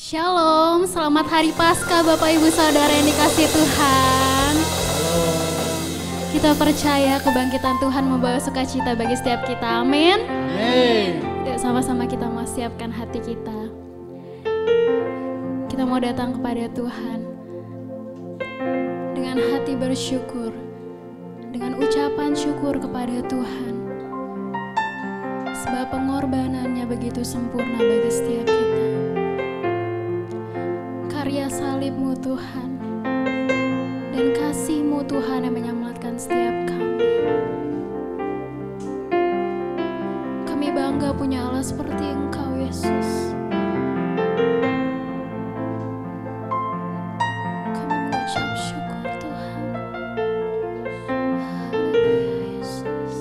Shalom, selamat hari Paskah Bapak Ibu Saudara yang dikasihi Tuhan. Kita percaya kebangkitan Tuhan membawa sukacita bagi setiap kita, amin. Yuk sama-sama kita mau siapkan hati kita. Kita mau datang kepada Tuhan dengan hati bersyukur, dengan ucapan syukur kepada Tuhan. Sebab pengorbanannya begitu sempurna bagi setiap kita. Karya salib-Mu Tuhan, dan kasih-Mu Tuhan yang menyelamatkan setiap kami. Kami bangga punya Allah seperti Engkau, Yesus. Kami mengucap syukur Tuhan. Haleluya Yesus.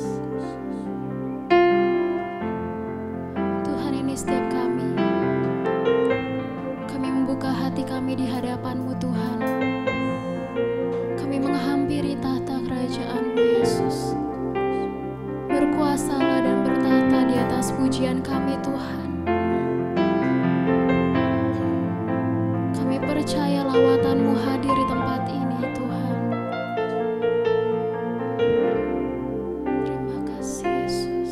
Tuhan, ini setiap kami membuka hati kami di hadapan-Mu Tuhan. Kami menghampiri tahta kerajaan-Mu Yesus. Berkuasalah dan bertata di atas pujian kami Tuhan. Kami percaya lawatan-Mu hadir di tempat ini Tuhan. Terima kasih Yesus.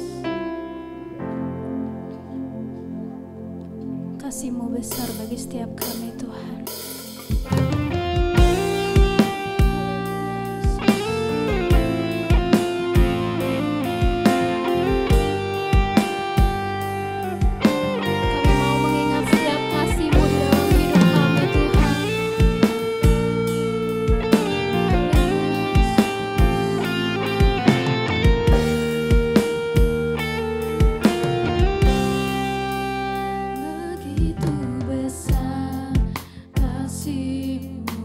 Kasih-Mu besar bagi setiap kami Tuhan. Kami mau mengingat setiap kasih-Mu di dalam hidup kami Tuhan. Begitu besar kasih-Mu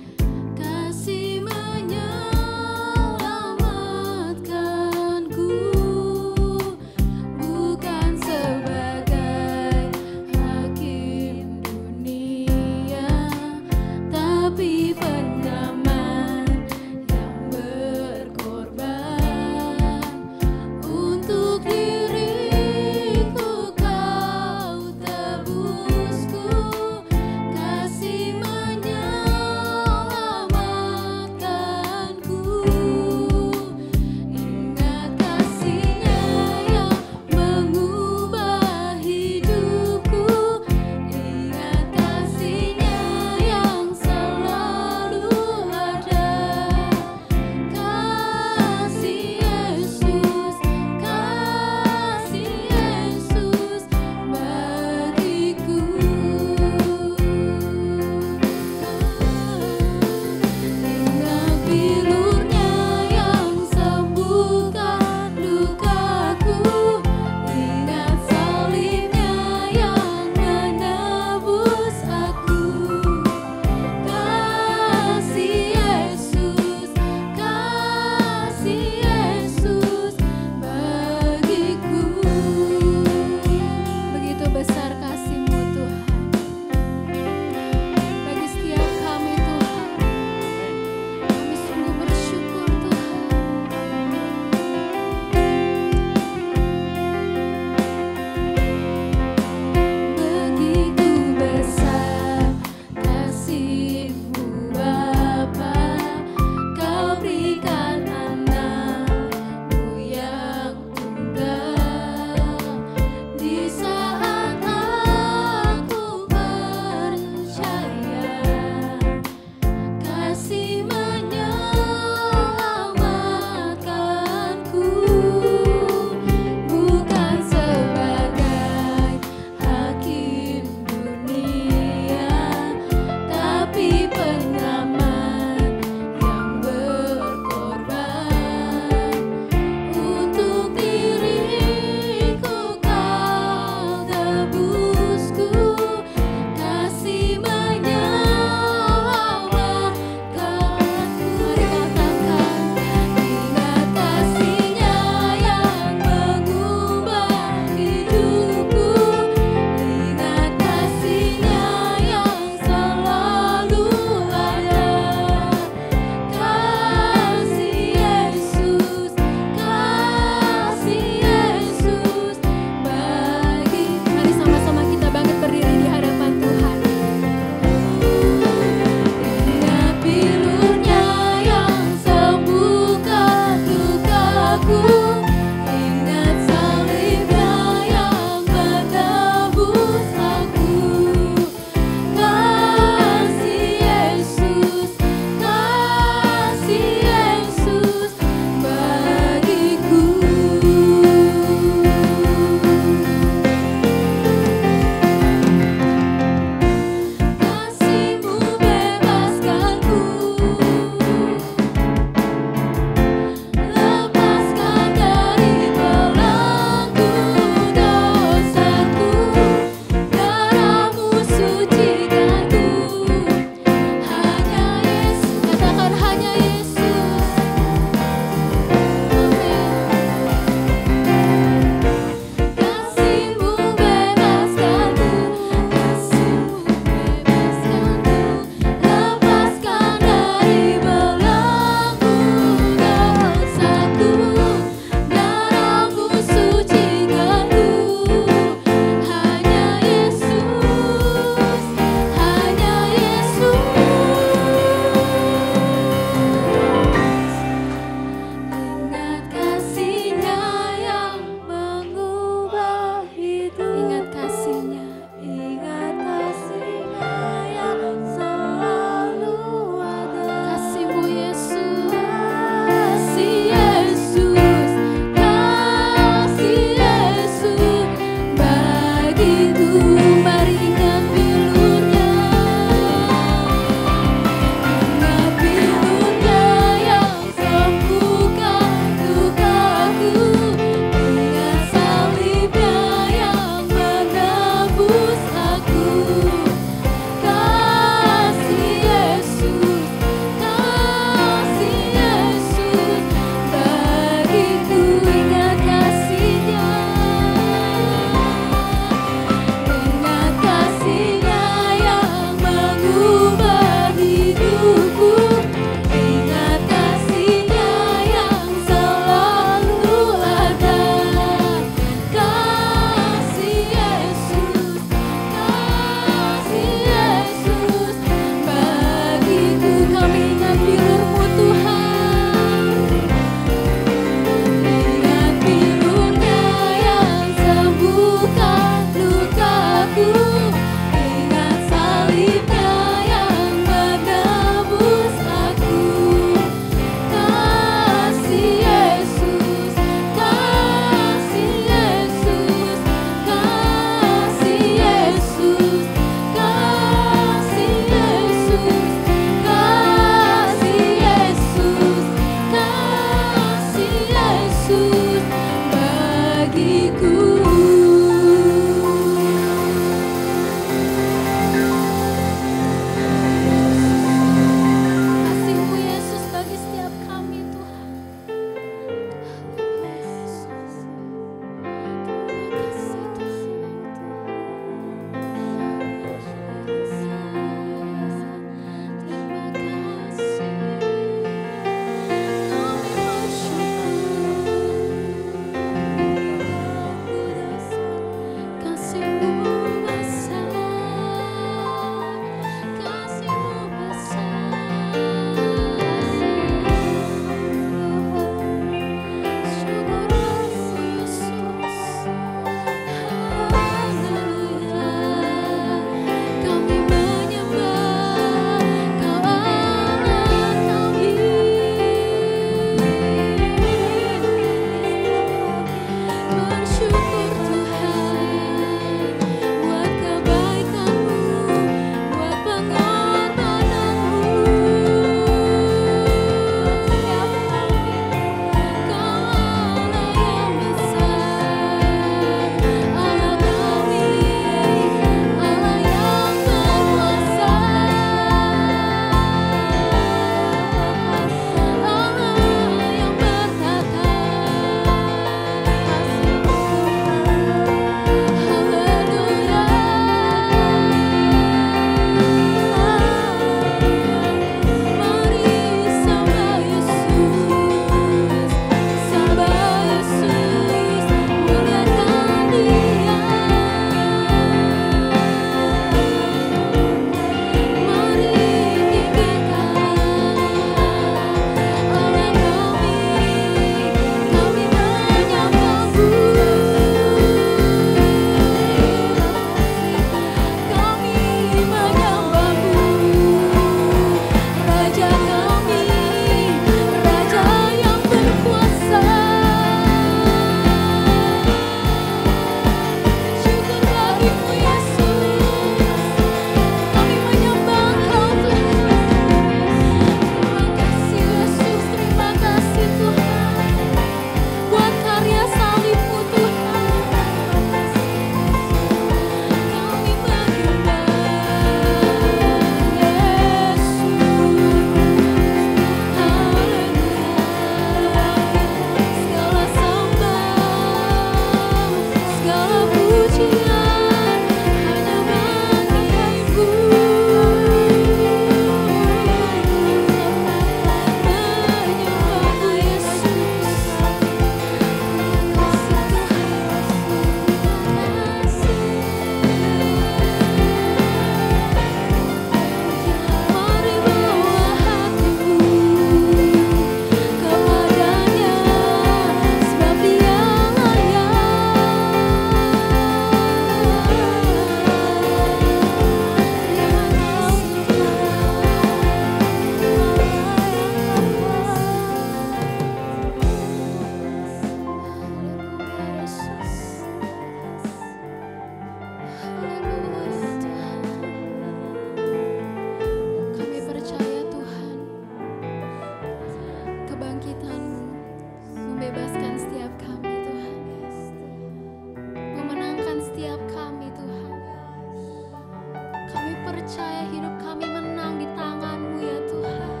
percaya hidup kami menang di tangan-Mu ya Tuhan.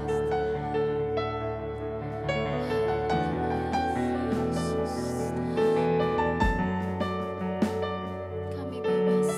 Kami bebas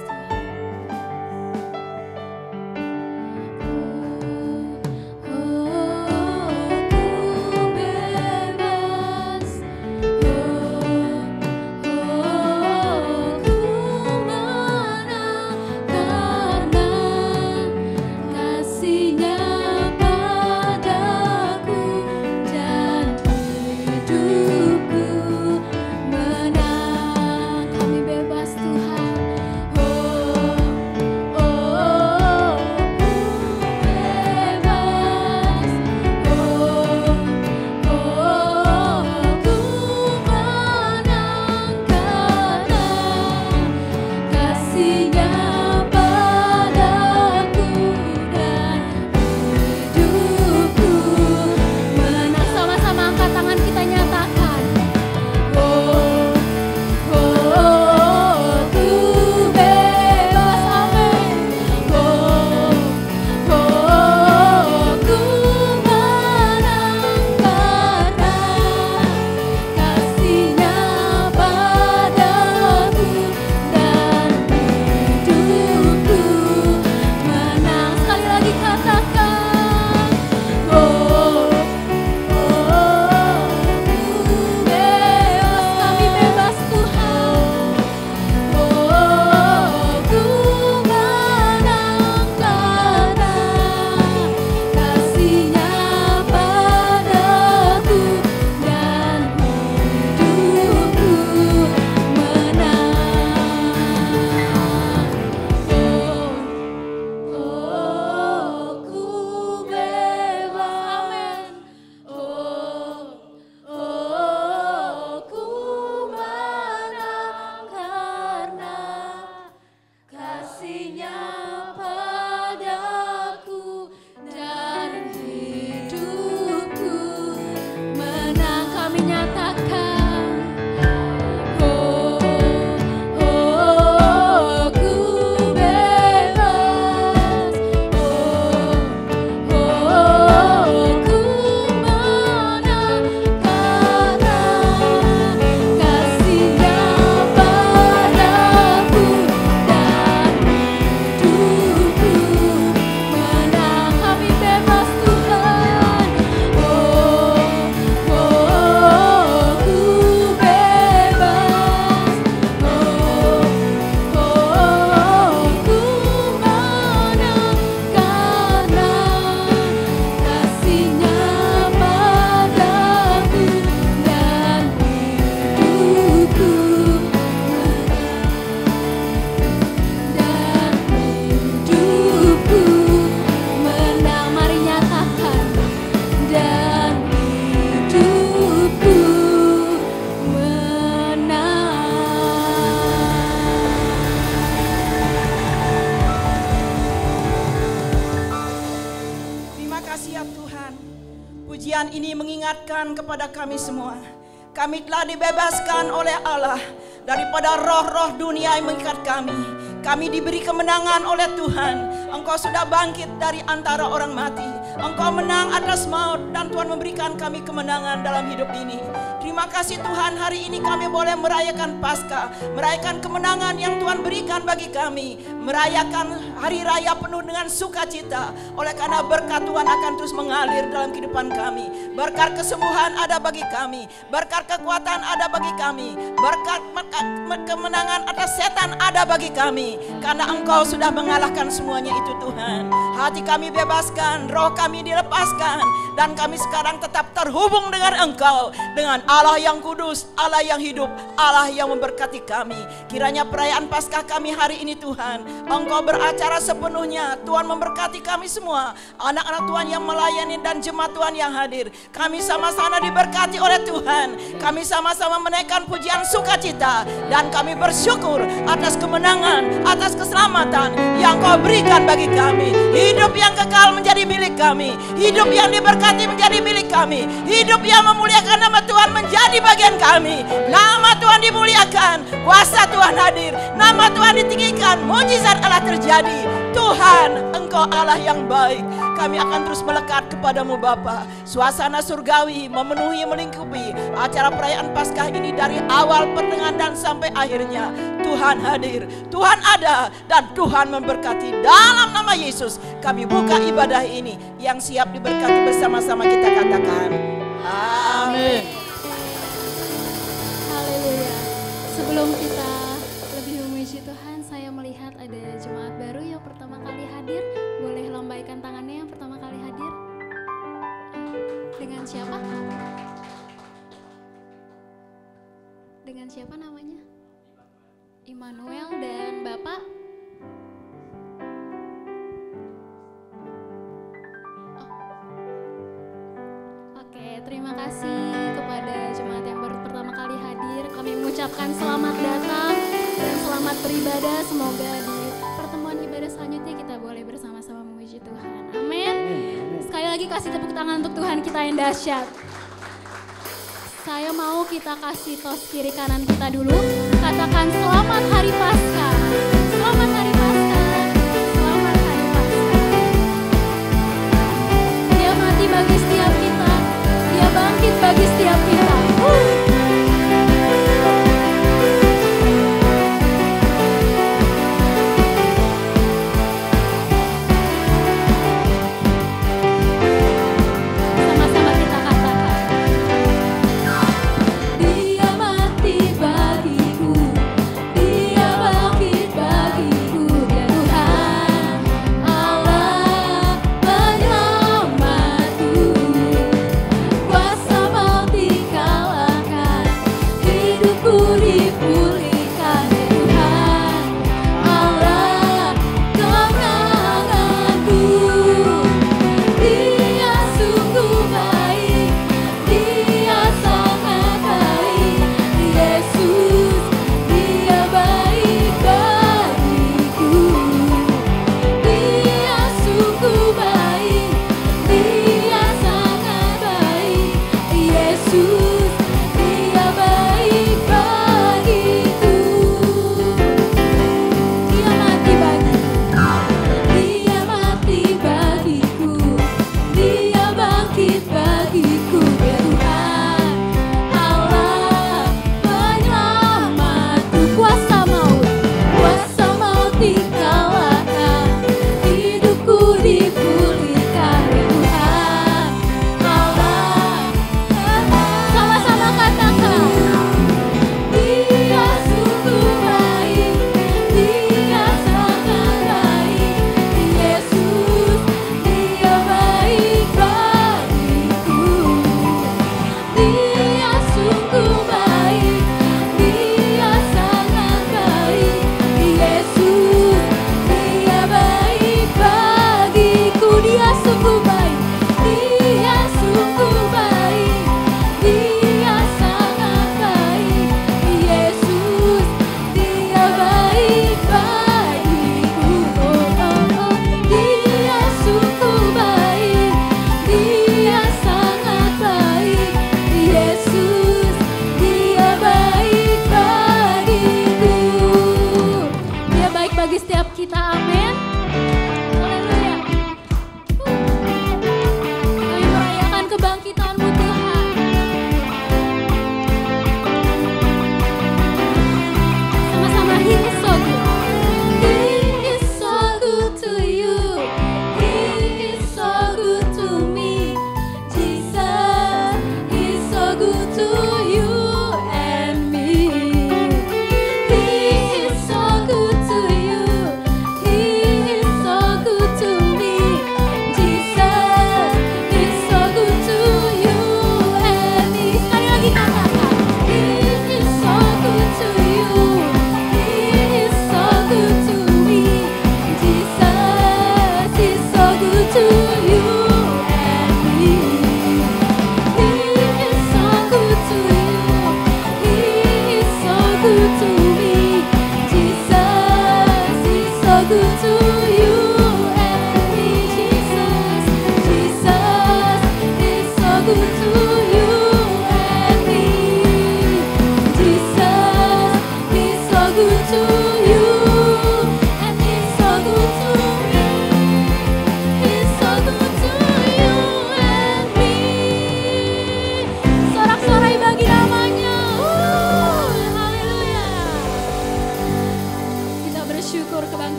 Tuhan. Pujian ini mengingatkan kepada kami semua, kami telah dibebaskan oleh Allah daripada roh-roh dunia yang mengikat kami. Kami diberi kemenangan oleh Tuhan. Engkau sudah bangkit dari antara orang mati. Engkau menang atas maut dan Tuhan memberikan kami kemenangan dalam hidup ini. Terima kasih Tuhan, hari ini kami boleh merayakan Paskah, merayakan kemenangan yang Tuhan berikan bagi kami, merayakan hari raya penuh dengan sukacita. Oleh karena berkat Tuhan akan terus mengalir dalam kehidupan kami. Berkat kesembuhan ada bagi kami, berkat kekuatan ada bagi kami, berkat kemenangan atas setan ada bagi kami. Karena Engkau sudah mengalahkan semuanya itu Tuhan. Hati kami bebaskan, roh kami dilepaskan, dan kami sekarang tetap terhubung dengan Engkau, dengan Allah yang kudus, Allah yang hidup, Allah yang memberkati kami. Kiranya perayaan Paskah kami hari ini Tuhan, Engkau beracara sepenuhnya. Tuhan memberkati kami semua, anak-anak Tuhan yang melayani dan jemaat Tuhan yang hadir. Kami sama-sama diberkati oleh Tuhan. Kami sama-sama menaikkan pujian sukacita, dan kami bersyukur atas kemenangan, atas keselamatan yang Kau berikan bagi kami. Hidup yang kekal menjadi milik kami, hidup yang diberkati menjadi milik kami, hidup yang memuliakan nama Tuhan menjadi bagian kami. Nama Tuhan dimuliakan, kuasa Tuhan hadir, nama Tuhan ditinggikan, mujizat Allah terjadi. Tuhan, Engkau Allah yang baik. Kami akan terus melekat kepadamu Bapa. Suasana surgawi memenuhi, melingkupi acara perayaan Paskah ini dari awal, pertengahan dan sampai akhirnya. Tuhan hadir, Tuhan ada, dan Tuhan memberkati. Dalam nama Yesus kami buka ibadah ini. Yang siap diberkati bersama-sama kita katakan amin. Haleluya. Sebelum kita lebih memuji Tuhan, saya melihat ada jemaat baru yang pertama kali hadir. Boleh lambaikan tangannya yang pertama kali hadir. Dengan siapa? Dengan siapa namanya? Immanuel. Dan Bapak? Oke, terima kasih kepada jemaat yang baru pertama kali hadir. Kami mengucapkan selamat datang dan selamat beribadah. Semoga di pertemuan ibadah selanjutnya kita boleh bersama-sama memuji Tuhan. Amin. Sekali lagi kasih tepuk tangan untuk Tuhan kita yang dahsyat. Saya mau kita kasih tos kiri kanan kita dulu. Katakan selamat hari Paskah. Selamat hari Paskah. Selamat hari Paskah. Dia mati bagi setiap kita. Dia bangkit bagi setiap kita. Sama-sama kita katakan. Dia mati bagiku. Dia bangkit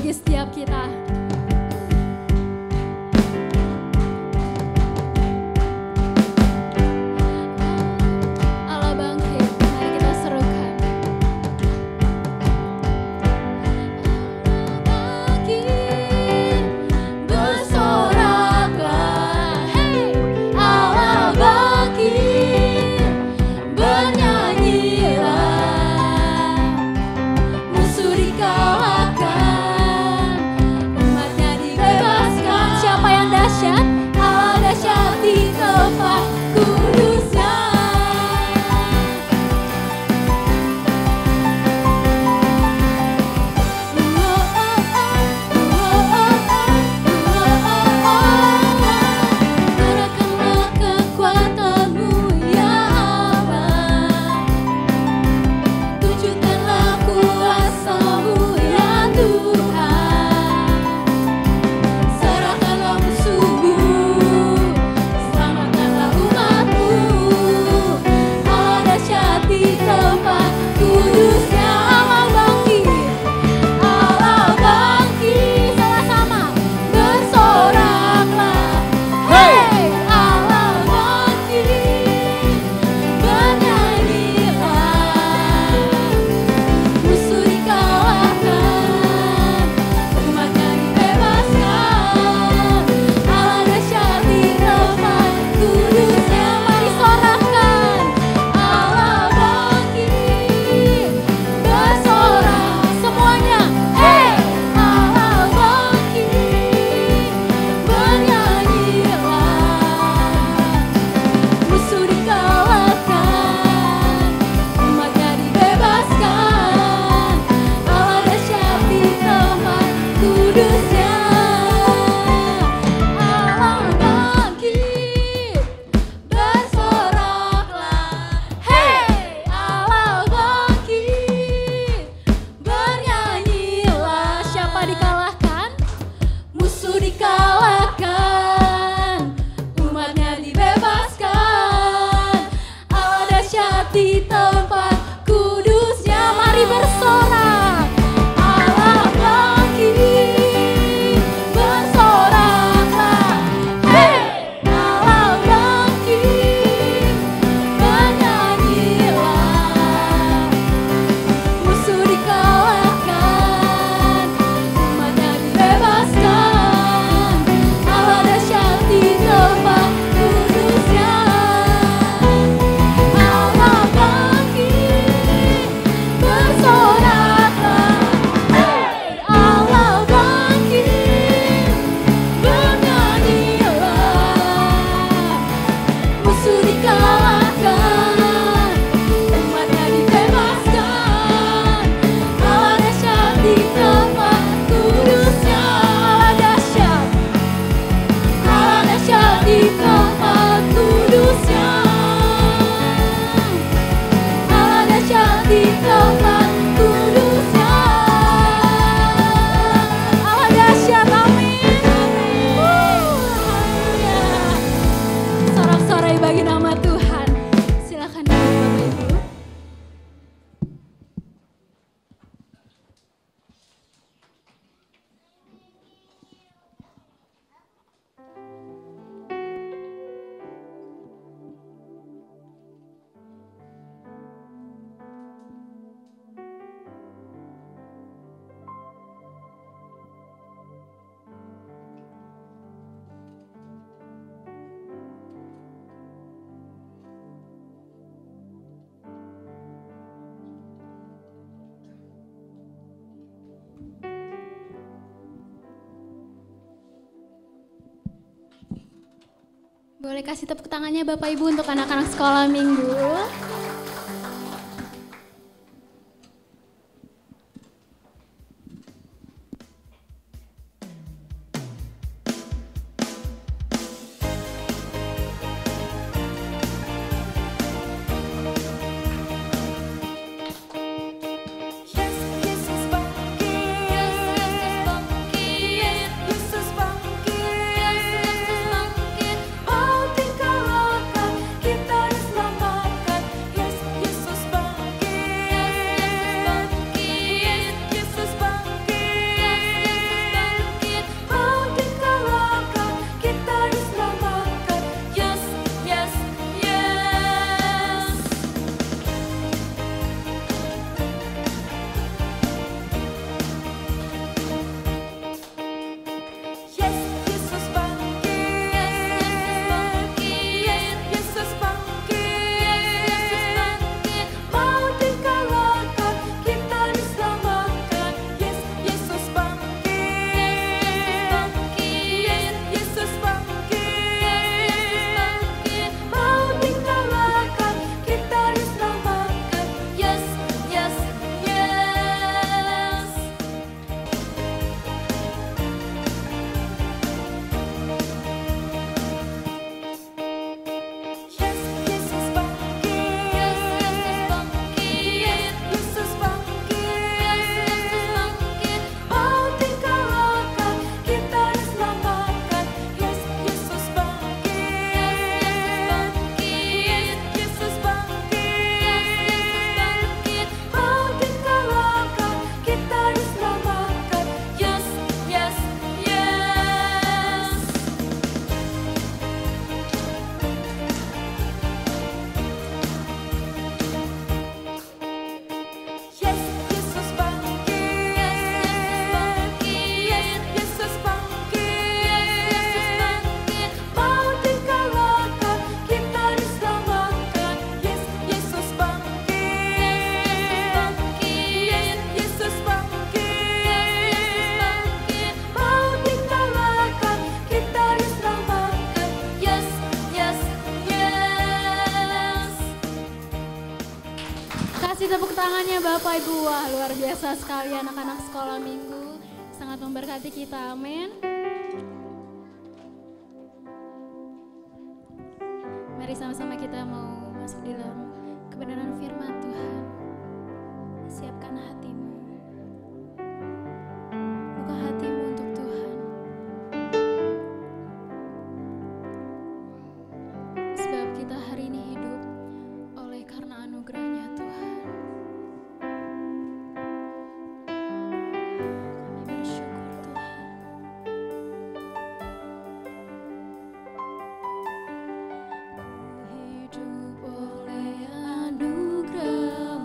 bagi setiap kita. Allah bangkit, mari kita serukan. Bangkit, bersoraklah, hey, Allah bangkit, bernyanyilah, musuh dikalahkan, umatnya dibebaskan. Siapa yang dahsyat? Allah dahsyat di tempat kudusnya. Gerakkanlah kekuatanmu ya Allah, tunjukkanlah kuasa-Mu ya Tuhan. Serahkanlah musuh-Mu, selamatkanlah umat-Mu. Allah dahsyat di tempat kudusnya. Allah bangkit, Allah bangkit, sama-sama bersoraklah, hey, Allah bangkit, bernyanyilah, musuh dikalahkan, umatnya dibebaskan. Allah dahsyat di tempat kudusnya. Mari sorakkan, Allah bangkit, bersorak semuanya, hey, Allah bangkit, bernyanyilah, musuh dikalahkan, umatnya dibebaskan. Allah dahsyat di tempat kudusnya. Allah bangkit, bersoraklah, hey, Allah bangkit, bernyanyilah. Siapa dikalahkan? Musuh dikalahkan, umatnya dibebaskan. Allah dahsyat di tempat kudusnya. Mari bersorak, Allah bangkit, bersoraklah, hey, Allah bangkit, bernyanyilah, musuh dikalahkan, umatnya dibebaskan. Allah dahsyat di tempat kudusnya. Allah bangkit, bersoraklah, hey, Allah bangkit, bernyanyilah, musuh dikalahkan, umatnya dibebaskan. Allah dahsyat di tempat kudusnya. Allah dahsyat, Allah dahsyat di tempat kudusnya. Allah dahsyat di tempat kudusnya. Allah dahsyat, amin. Haleluya. Sorak-sorai bagi nama Tuhan. Silakan duduk Bapak Ibu. Boleh kasih tepuk tangannya Bapak Ibu untuk anak-anak sekolah minggu. Yesus bangkit, firman-Nya Bapak Ibu. Wah, luar biasa sekali anak-anak sekolah minggu. Sangat memberkati kita, amin. Mari sama-sama kita mau masuk di dalam kebenaran firman Tuhan. Siapkan hatimu. Buka hatimu untuk Tuhan. Sebab kita hari ini hidup oleh karena anugerah-Nya Tuhan. Kami bersyukur Tuhan. Ku hidup oleh anugerah.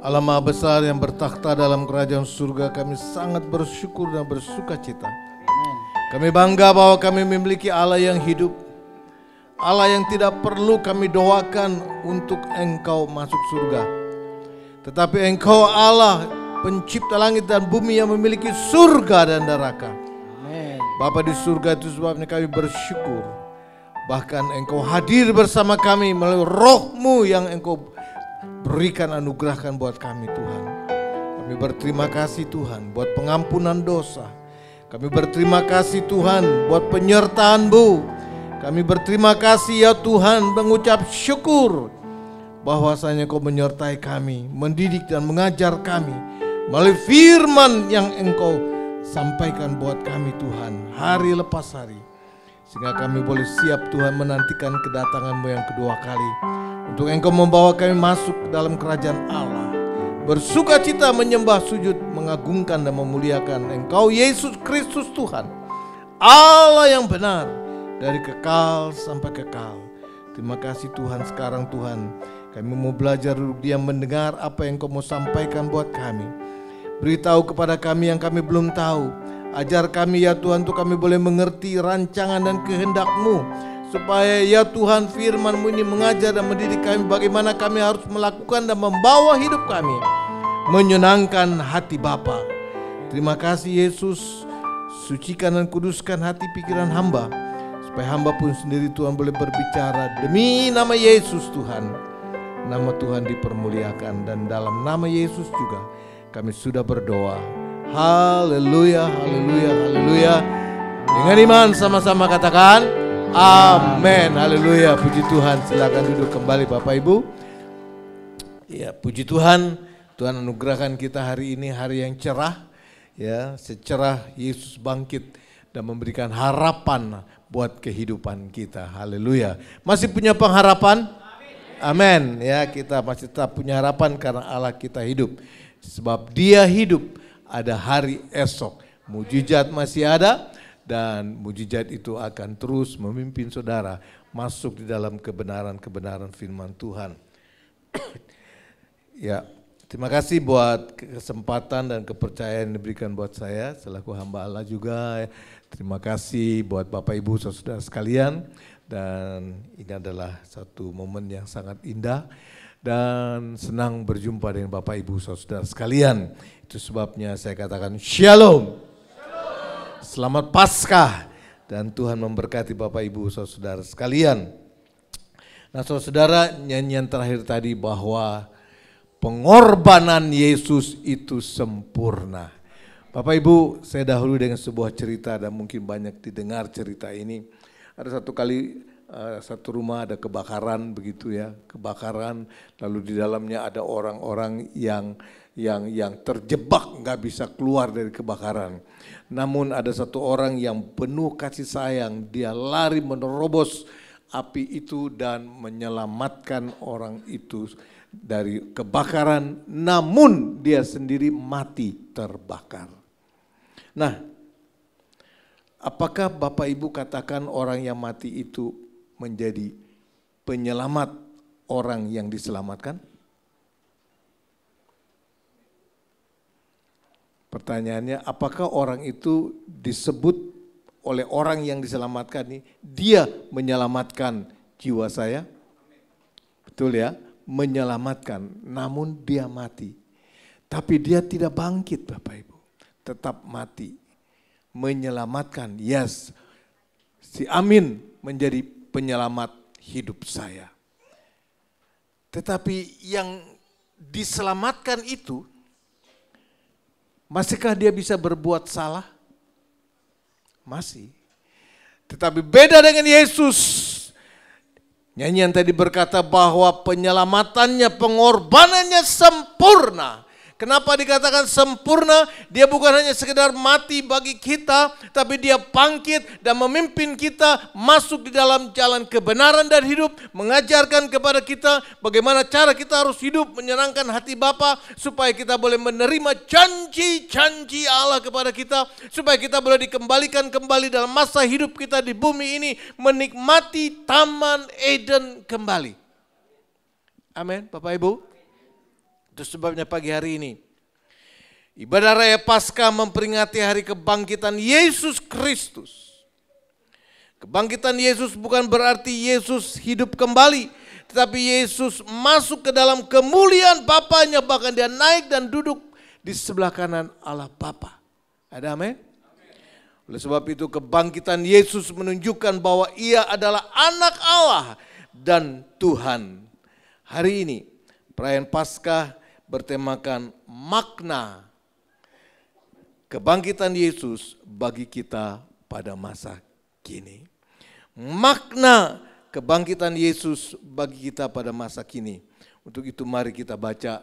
Allah Maha Besar yang bertakhta dalam kerajaan surga, kami sangat bersyukur dan bersuka cita. Kami bangga bahwa kami memiliki Allah yang hidup, Allah yang tidak perlu kami doakan untuk Engkau masuk surga. Tetapi Engkau Allah pencipta langit dan bumi yang memiliki surga dan neraka. Bapa di surga, itu sebabnya kami bersyukur. Bahkan Engkau hadir bersama kami melalui Roh-Mu yang Engkau berikan, anugerahkan buat kami Tuhan. Kami berterima kasih Tuhan buat pengampunan dosa. Kami berterima kasih Tuhan buat penyertaan-Mu. Kami berterima kasih ya Tuhan, mengucap syukur bahwasanya Engkau menyertai kami, mendidik dan mengajar kami melalui firman yang Engkau sampaikan buat kami Tuhan, hari lepas hari. Sehingga kami boleh siap Tuhan menantikan kedatangan-Mu yang kedua kali, untuk Engkau membawa kami masuk ke dalam kerajaan Allah. Bersuka cita menyembah, sujud, mengagungkan dan memuliakan Engkau Yesus Kristus Tuhan, Allah yang benar, dari kekal sampai kekal. Terima kasih Tuhan. Sekarang Tuhan, kami mau belajar duduk diam mendengar apa yang Engkau mau sampaikan buat kami. Beritahu kepada kami yang kami belum tahu. Ajar kami ya Tuhan, untuk kami boleh mengerti rancangan dan kehendak-Mu, supaya ya Tuhan firman-Mu ini mengajar dan mendidik kami bagaimana kami harus melakukan dan membawa hidup kami menyenangkan hati Bapa. Terima kasih Yesus, sucikan dan kuduskan hati pikiran hamba, supaya hamba pun sendiri Tuhan boleh berbicara demi nama Yesus Tuhan. Nama Tuhan dipermuliakan, dan dalam nama Yesus juga kami sudah berdoa. Haleluya, haleluya, haleluya. Dengan iman sama-sama katakan amin. Haleluya, puji Tuhan. Silakan duduk kembali Bapak Ibu. Ya, puji Tuhan. Tuhan anugerahkan kita hari ini hari yang cerah. Ya, secerah Yesus bangkit dan memberikan harapan buat kehidupan kita. Haleluya. Masih punya pengharapan? Amin. Ya, kita masih tetap punya harapan karena Allah kita hidup. Sebab Dia hidup, ada hari esok. Mujizat masih ada, dan mujizat itu akan terus memimpin saudara masuk di dalam kebenaran-kebenaran firman Tuhan. Ya, terima kasih buat kesempatan dan kepercayaan yang diberikan buat saya selaku hamba Allah juga. Terima kasih buat Bapak Ibu saudara sekalian, dan ini adalah satu momen yang sangat indah. Dan senang berjumpa dengan Bapak Ibu saudara sekalian. Itu sebabnya saya katakan Shalom. Selamat Paskah. Dan Tuhan memberkati Bapak Ibu saudara sekalian. Nah saudara, nyanyian terakhir tadi bahwa pengorbanan Yesus itu sempurna. Bapak Ibu, saya dahulu dengan sebuah cerita, dan mungkin banyak didengar cerita ini. Ada satu kali satu rumah ada kebakaran begitu ya, kebakaran, lalu di dalamnya ada orang-orang yang terjebak nggak bisa keluar dari kebakaran. Namun ada satu orang yang penuh kasih sayang, dia lari menerobos api itu dan menyelamatkan orang itu dari kebakaran, namun dia sendiri mati terbakar. Nah, apakah Bapak Ibu katakan orang yang mati itu menjadi penyelamat orang yang diselamatkan? Pertanyaannya, apakah orang itu disebut oleh orang yang diselamatkan ini, dia menyelamatkan jiwa saya? Betul ya, menyelamatkan, namun dia mati. Tapi dia tidak bangkit Bapak Ibu, tetap mati. Menyelamatkan, yes, si Amin menjadi penyelamat hidup saya. Tetapi yang diselamatkan itu, masihkah dia bisa berbuat salah? Masih. Tetapi beda dengan Yesus. Nyanyian tadi berkata bahwa penyelamatannya, pengorbanannya sempurna. Kenapa dikatakan sempurna? Dia bukan hanya sekedar mati bagi kita, tapi dia bangkit dan memimpin kita masuk di dalam jalan kebenaran dan hidup, mengajarkan kepada kita bagaimana cara kita harus hidup menyenangkan hati Bapa, supaya kita boleh menerima janji-janji Allah kepada kita, supaya kita boleh dikembalikan kembali dalam masa hidup kita di bumi ini, menikmati Taman Eden kembali. Amin, Bapak Ibu. Itu sebabnya pagi hari ini ibadah raya Paskah memperingati hari kebangkitan Yesus Kristus. Kebangkitan Yesus bukan berarti Yesus hidup kembali, tetapi Yesus masuk ke dalam kemuliaan Bapanya, bahkan dia naik dan duduk di sebelah kanan Allah Bapa. Ada amin? Oleh sebab itu kebangkitan Yesus menunjukkan bahwa ia adalah anak Allah dan Tuhan. Hari ini perayaan Paskah bertemakan makna kebangkitan Yesus bagi kita pada masa kini. Makna kebangkitan Yesus bagi kita pada masa kini. Untuk itu mari kita baca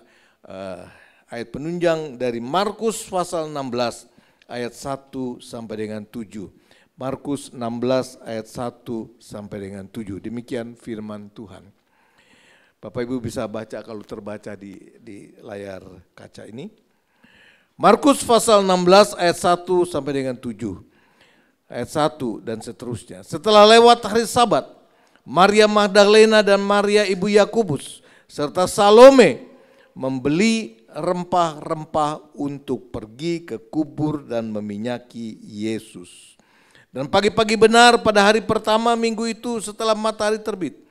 ayat penunjang dari Markus pasal 16 ayat 1 sampai dengan 7. Markus 16 ayat 1 sampai dengan 7. Demikian firman Tuhan. Bapak Ibu bisa baca kalau terbaca di layar kaca ini. Markus pasal 16 ayat 1 sampai dengan 7. Ayat 1 dan seterusnya. Setelah lewat hari Sabat, Maria Magdalena dan Maria ibu Yakobus serta Salome membeli rempah-rempah untuk pergi ke kubur dan meminyaki Yesus. Dan pagi-pagi benar pada hari pertama minggu itu setelah matahari terbit,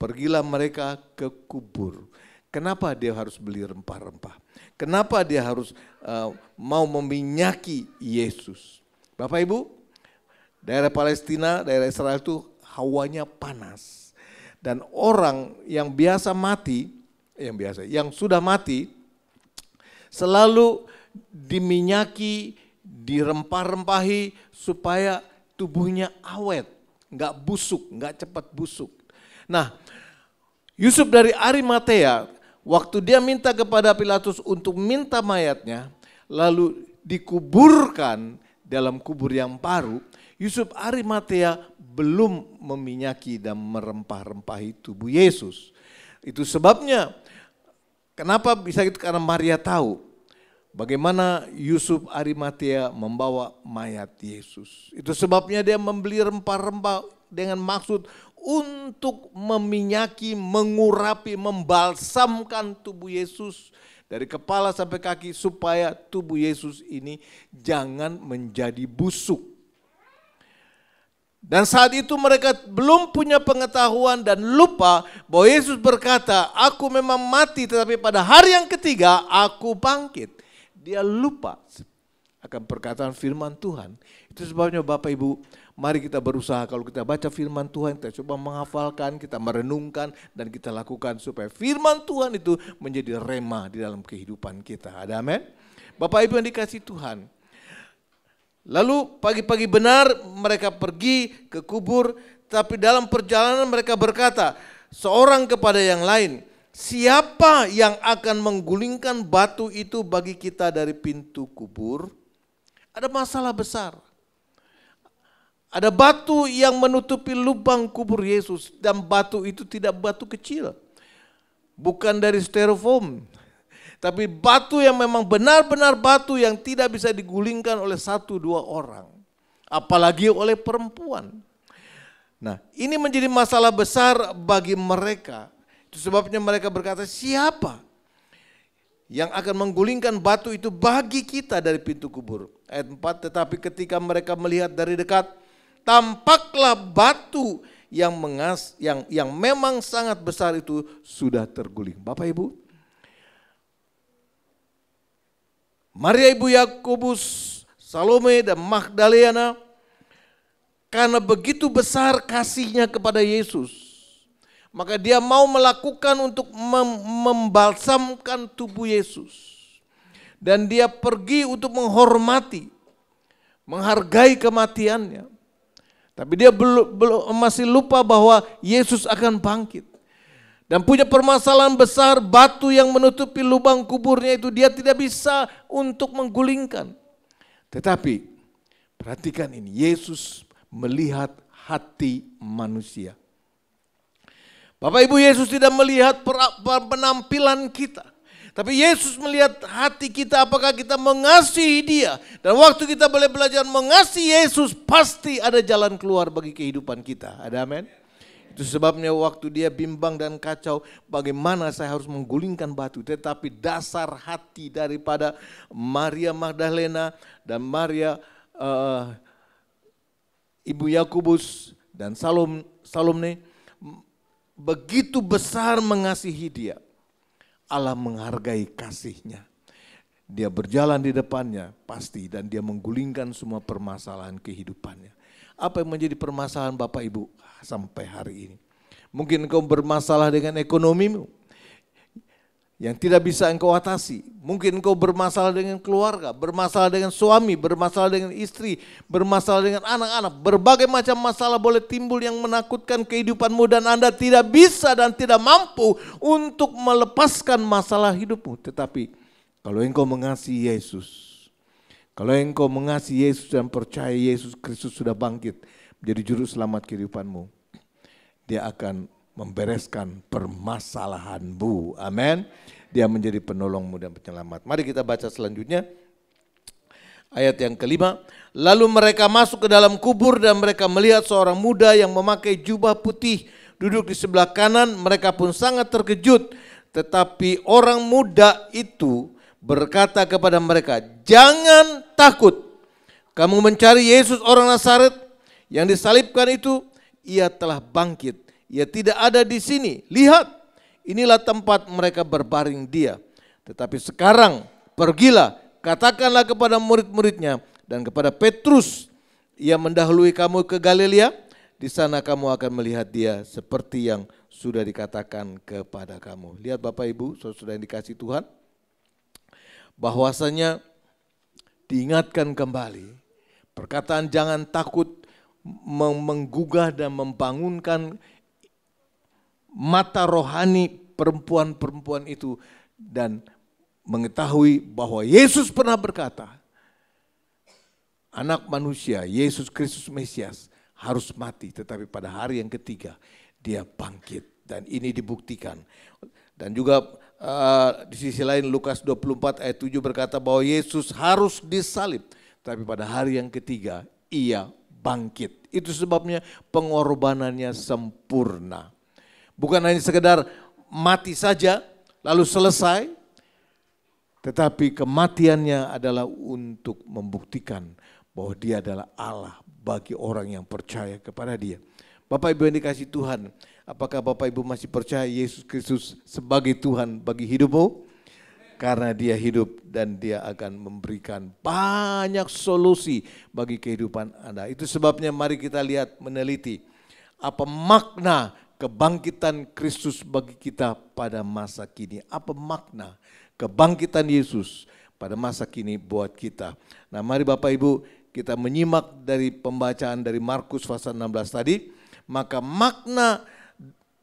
pergilah mereka ke kubur. Kenapa dia harus beli rempah-rempah? Kenapa dia harus mau meminyaki Yesus? Bapak Ibu, daerah Palestina, daerah Israel itu hawanya panas. Dan orang yang biasa mati, yang sudah mati, selalu diminyaki, dirempah-rempahi supaya tubuhnya awet, nggak busuk, nggak cepat busuk. Nah, Yusuf dari Arimatea, waktu dia minta kepada Pilatus untuk minta mayatnya, lalu dikuburkan dalam kubur yang baru, Yusuf Arimatea belum meminyaki dan merempah-rempahi tubuh Yesus. Itu sebabnya, kenapa bisa gitu? Karena Maria tahu bagaimana Yusuf Arimatea membawa mayat Yesus. Itu sebabnya dia membeli rempah-rempah dengan maksud untuk meminyaki, mengurapi, membalsamkan tubuh Yesus dari kepala sampai kaki supaya tubuh Yesus ini jangan menjadi busuk. Dan saat itu mereka belum punya pengetahuan dan lupa bahwa Yesus berkata, aku memang mati tetapi pada hari yang ketiga aku bangkit. Dia lupa akan perkataan firman Tuhan. Itu sebabnya Bapak Ibu, mari kita berusaha kalau kita baca firman Tuhan, kita coba menghafalkan, kita merenungkan dan kita lakukan supaya firman Tuhan itu menjadi rema di dalam kehidupan kita. Ada amin? Bapak Ibu yang dikasihi Tuhan. Lalu pagi-pagi benar mereka pergi ke kubur, tapi dalam perjalanan mereka berkata seorang kepada yang lain, siapa yang akan menggulingkan batu itu bagi kita dari pintu kubur? Ada masalah besar. Ada batu yang menutupi lubang kubur Yesus dan batu itu tidak batu kecil. Bukan dari styrofoam. Tapi batu yang memang benar-benar batu yang tidak bisa digulingkan oleh 1-2 orang. Apalagi oleh perempuan. Nah, ini menjadi masalah besar bagi mereka. Itu sebabnya mereka berkata, siapa yang akan menggulingkan batu itu bagi kita dari pintu kubur? Ayat 4, tetapi ketika mereka melihat dari dekat, tampaklah batu yang memang sangat besar itu sudah terguling. Bapak Ibu, Maria ibu Yakobus, Salome dan Magdalena, karena begitu besar kasihnya kepada Yesus, maka dia mau melakukan untuk membalsamkan tubuh Yesus. Dan dia pergi untuk menghormati, menghargai kematiannya. Tapi dia masih lupa bahwa Yesus akan bangkit. Dan punya permasalahan besar, batu yang menutupi lubang kuburnya itu dia tidak bisa untuk menggulingkan. Tetapi perhatikan ini, Yesus melihat hati manusia. Bapak Ibu, Yesus tidak melihat penampilan kita. Tapi Yesus melihat hati kita, apakah kita mengasihi dia. Dan waktu kita boleh belajar mengasihi Yesus, pasti ada jalan keluar bagi kehidupan kita. Ada amin? Itu sebabnya waktu dia bimbang dan kacau, bagaimana saya harus menggulingkan batu. Tetapi dasar hati daripada Maria Magdalena dan Maria Ibu Yakobus dan Salome begitu besar mengasihi dia. Allah menghargai kasihnya. Dia berjalan di depannya pasti dan dia menggulingkan semua permasalahan kehidupannya. Apa yang menjadi permasalahan Bapak Ibu sampai hari ini? Mungkin engkau bermasalah dengan ekonomimu yang tidak bisa engkau atasi. Mungkin engkau bermasalah dengan keluarga, bermasalah dengan suami, bermasalah dengan istri, bermasalah dengan anak-anak. Berbagai macam masalah boleh timbul yang menakutkan kehidupanmu dan Anda tidak bisa dan tidak mampu untuk melepaskan masalah hidupmu. Tetapi kalau engkau mengasihi Yesus, kalau engkau mengasihi Yesus dan percaya Yesus Kristus sudah bangkit menjadi juru selamat kehidupanmu, dia akan membereskan permasalahanmu. Amin. Dia menjadi penolongmu dan penyelamat. Mari kita baca selanjutnya. Ayat yang kelima. Lalu mereka masuk ke dalam kubur dan mereka melihat seorang muda yang memakai jubah putih duduk di sebelah kanan. Mereka pun sangat terkejut. Tetapi orang muda itu berkata kepada mereka, jangan takut. Kamu mencari Yesus orang Nazaret yang disalibkan itu. Ia telah bangkit. Ia tidak ada di sini. Lihat, inilah tempat mereka berbaring dia. Tetapi sekarang pergilah, katakanlah kepada murid-muridnya dan kepada Petrus, ia mendahului kamu ke Galilea. Di sana kamu akan melihat dia seperti yang sudah dikatakan kepada kamu. Lihat Bapak Ibu, saudara yang dikasihi Tuhan, bahwasanya diingatkan kembali perkataan jangan takut menggugah dan membangunkan mata rohani perempuan-perempuan itu dan mengetahui bahwa Yesus pernah berkata, anak manusia, Yesus Kristus Mesias harus mati, tetapi pada hari yang ketiga dia bangkit. Dan ini dibuktikan. Dan juga di sisi lain Lukas 24 ayat 7 berkata bahwa Yesus harus disalib, tapi pada hari yang ketiga ia bangkit. Itu sebabnya pengorbanannya sempurna. Bukan hanya sekedar mati saja lalu selesai, tetapi kematiannya adalah untuk membuktikan bahwa dia adalah Allah bagi orang yang percaya kepada dia. Bapak Ibu yang dikasihi Tuhan, apakah Bapak Ibu masih percaya Yesus Kristus sebagai Tuhan bagi hidupmu? Karena dia hidup dan dia akan memberikan banyak solusi bagi kehidupan Anda. Itu sebabnya mari kita lihat, meneliti apa makna kebangkitan Kristus bagi kita pada masa kini. Apa makna kebangkitan Yesus pada masa kini buat kita. Nah mari Bapak Ibu kita menyimak dari pembacaan dari Markus pasal 16 tadi. Maka makna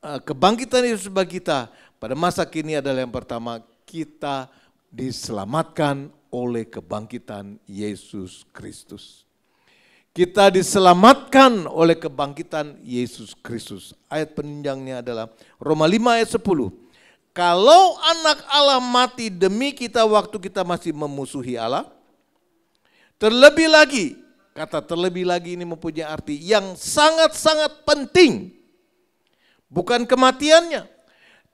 kebangkitan Yesus bagi kita pada masa kini adalah yang pertama, kita diselamatkan oleh kebangkitan Yesus Kristus. Kita diselamatkan oleh kebangkitan Yesus Kristus. Ayat penunjangnya adalah Roma 5 ayat 10. Kalau anak Allah mati demi kita waktu kita masih memusuhi Allah, terlebih lagi, kata terlebih lagi ini mempunyai arti yang sangat-sangat penting. Bukan kematiannya,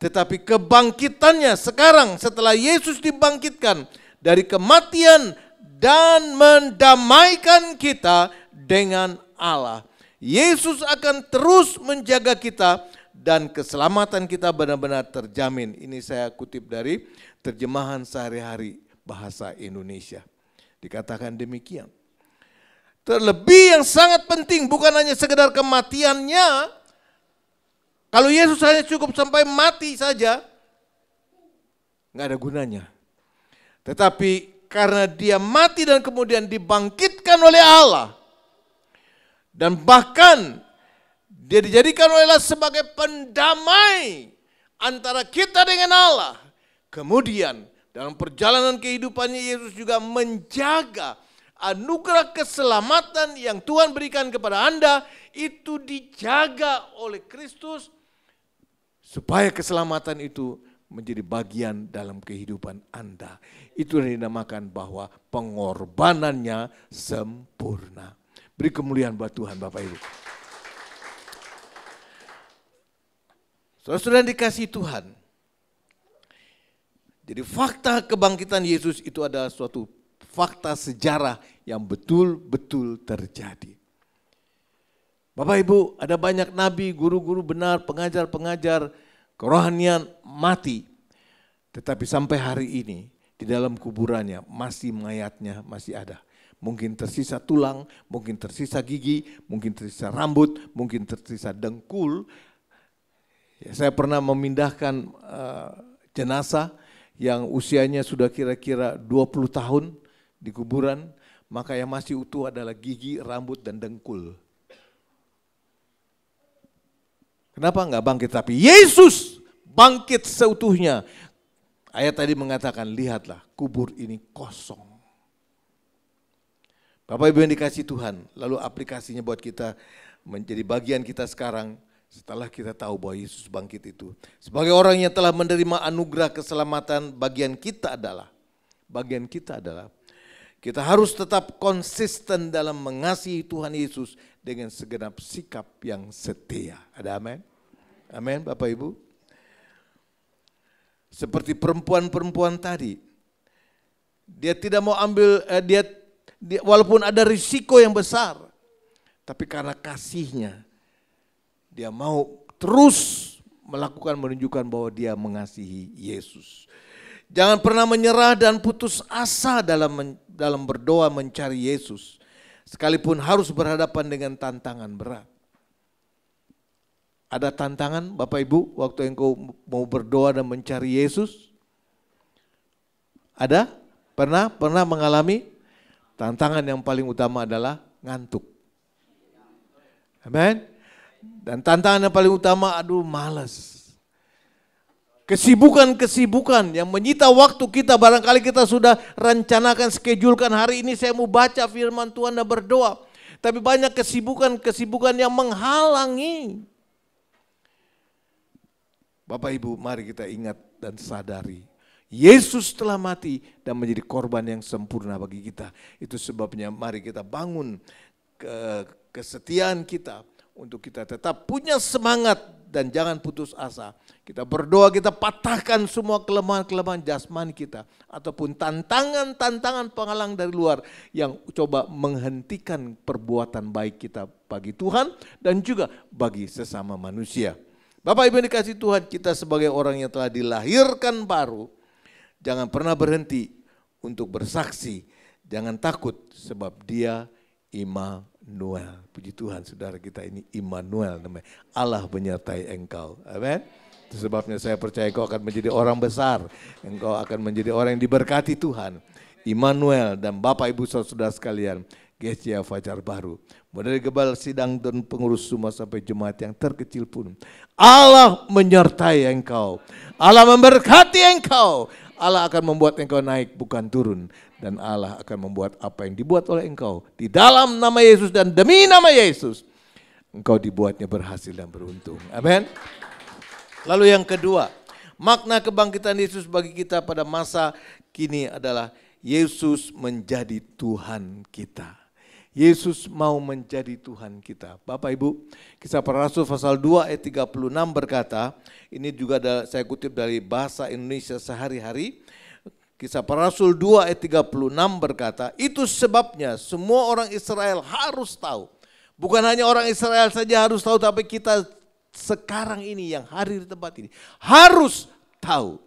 tetapi kebangkitannya sekarang setelah Yesus dibangkitkan dari kematian dan mendamaikan kita dengan Allah. Yesus akan terus menjaga kita dan keselamatan kita benar-benar terjamin. Ini saya kutip dari terjemahan sehari-hari bahasa Indonesia. Dikatakan demikian. Terlebih yang sangat penting bukan hanya sekedar kematiannya. Kalau Yesus hanya cukup sampai mati saja, nggak ada gunanya. Tetapi karena dia mati dan kemudian dibangkitkan oleh Allah, dan bahkan dia dijadikan oleh Allah sebagai pendamai antara kita dengan Allah. Kemudian dalam perjalanan kehidupannya Yesus juga menjaga anugerah keselamatan yang Tuhan berikan kepada Anda, itu dijaga oleh Kristus. Supaya keselamatan itu menjadi bagian dalam kehidupan Anda. Itu yang dinamakan bahwa pengorbanannya sempurna. Beri kemuliaan buat Tuhan Bapak Ibu. Saudara-saudara dikasihi Tuhan. Jadi fakta kebangkitan Yesus itu adalah suatu fakta sejarah yang betul-betul terjadi. Bapak Ibu, ada banyak nabi, guru-guru benar, pengajar-pengajar kerohanian mati. Tetapi sampai hari ini di dalam kuburannya masih mayatnya masih ada. Mungkin tersisa tulang, mungkin tersisa gigi, mungkin tersisa rambut, mungkin tersisa dengkul. Ya, saya pernah memindahkan jenazah yang usianya sudah kira-kira 20 tahun di kuburan, maka yang masih utuh adalah gigi, rambut, dan dengkul. Kenapa enggak bangkit? Tapi Yesus bangkit seutuhnya. Ayat tadi mengatakan, lihatlah kubur ini kosong. Bapak Ibu yang dikasihi Tuhan, lalu aplikasinya buat kita menjadi bagian kita sekarang setelah kita tahu bahwa Yesus bangkit itu. Sebagai orang yang telah menerima anugerah keselamatan, bagian kita adalah kita harus tetap konsisten dalam mengasihi Tuhan Yesus dengan segenap sikap yang setia. Ada amin? Amin Bapak Ibu. Seperti perempuan-perempuan tadi, dia tidak mau ambil, dia walaupun ada risiko yang besar, tapi karena kasihnya, dia mau terus menunjukkan bahwa dia mengasihi Yesus. Jangan pernah menyerah dan putus asa dalam berdoa mencari Yesus. Sekalipun harus berhadapan dengan tantangan berat. Ada tantangan Bapak Ibu waktu engkau mau berdoa dan mencari Yesus? Ada? Pernah mengalami? Tantangan yang paling utama adalah ngantuk. Amin. Dan tantangan yang paling utama, malas. Kesibukan yang menyita waktu kita, barangkali kita sudah rencanakan, schedulekan hari ini saya mau baca firman Tuhan dan berdoa. Tapi banyak kesibukan yang menghalangi. Bapak Ibu, mari kita ingat dan sadari. Yesus telah mati dan menjadi korban yang sempurna bagi kita. Itu sebabnya mari kita bangun kesetiaan kita untuk kita tetap punya semangat dan jangan putus asa. Kita berdoa, kita patahkan semua kelemahan-kelemahan jasmani kita ataupun tantangan-tantangan penghalang dari luar yang coba menghentikan perbuatan baik kita bagi Tuhan dan juga bagi sesama manusia. Bapak Ibu yang dikasihi Tuhan, kita sebagai orang yang telah dilahirkan baru, jangan pernah berhenti untuk bersaksi. Jangan takut sebab Dia Immanuel. Puji Tuhan, saudara kita ini Immanuel namanya. Allah menyertai engkau. Amin. Itu sebabnya saya percaya engkau akan menjadi orang besar. Engkau akan menjadi orang yang diberkati Tuhan. Immanuel dan Bapak Ibu saudara sekalian, GCA Fajar Baru. Mulai dari Gebal Sidang dan pengurus semua sampai jemaat yang terkecil pun. Allah menyertai engkau. Allah memberkati engkau. Allah akan membuat engkau naik bukan turun. Dan Allah akan membuat apa yang dibuat oleh engkau. Di dalam nama Yesus dan demi nama Yesus. Engkau dibuatnya berhasil dan beruntung. Amin. Lalu yang kedua. Makna kebangkitan Yesus bagi kita pada masa kini adalah Yesus menjadi Tuhan kita. Yesus mau menjadi Tuhan kita. Bapak Ibu, Kisah Para Rasul pasal 2 ayat 36 berkata, ini juga saya kutip dari bahasa Indonesia sehari-hari. Kisah Para Rasul 2 ayat 36 berkata, itu sebabnya semua orang Israel harus tahu. Bukan hanya orang Israel saja harus tahu, tapi kita sekarang ini yang hadir di tempat ini harus tahu.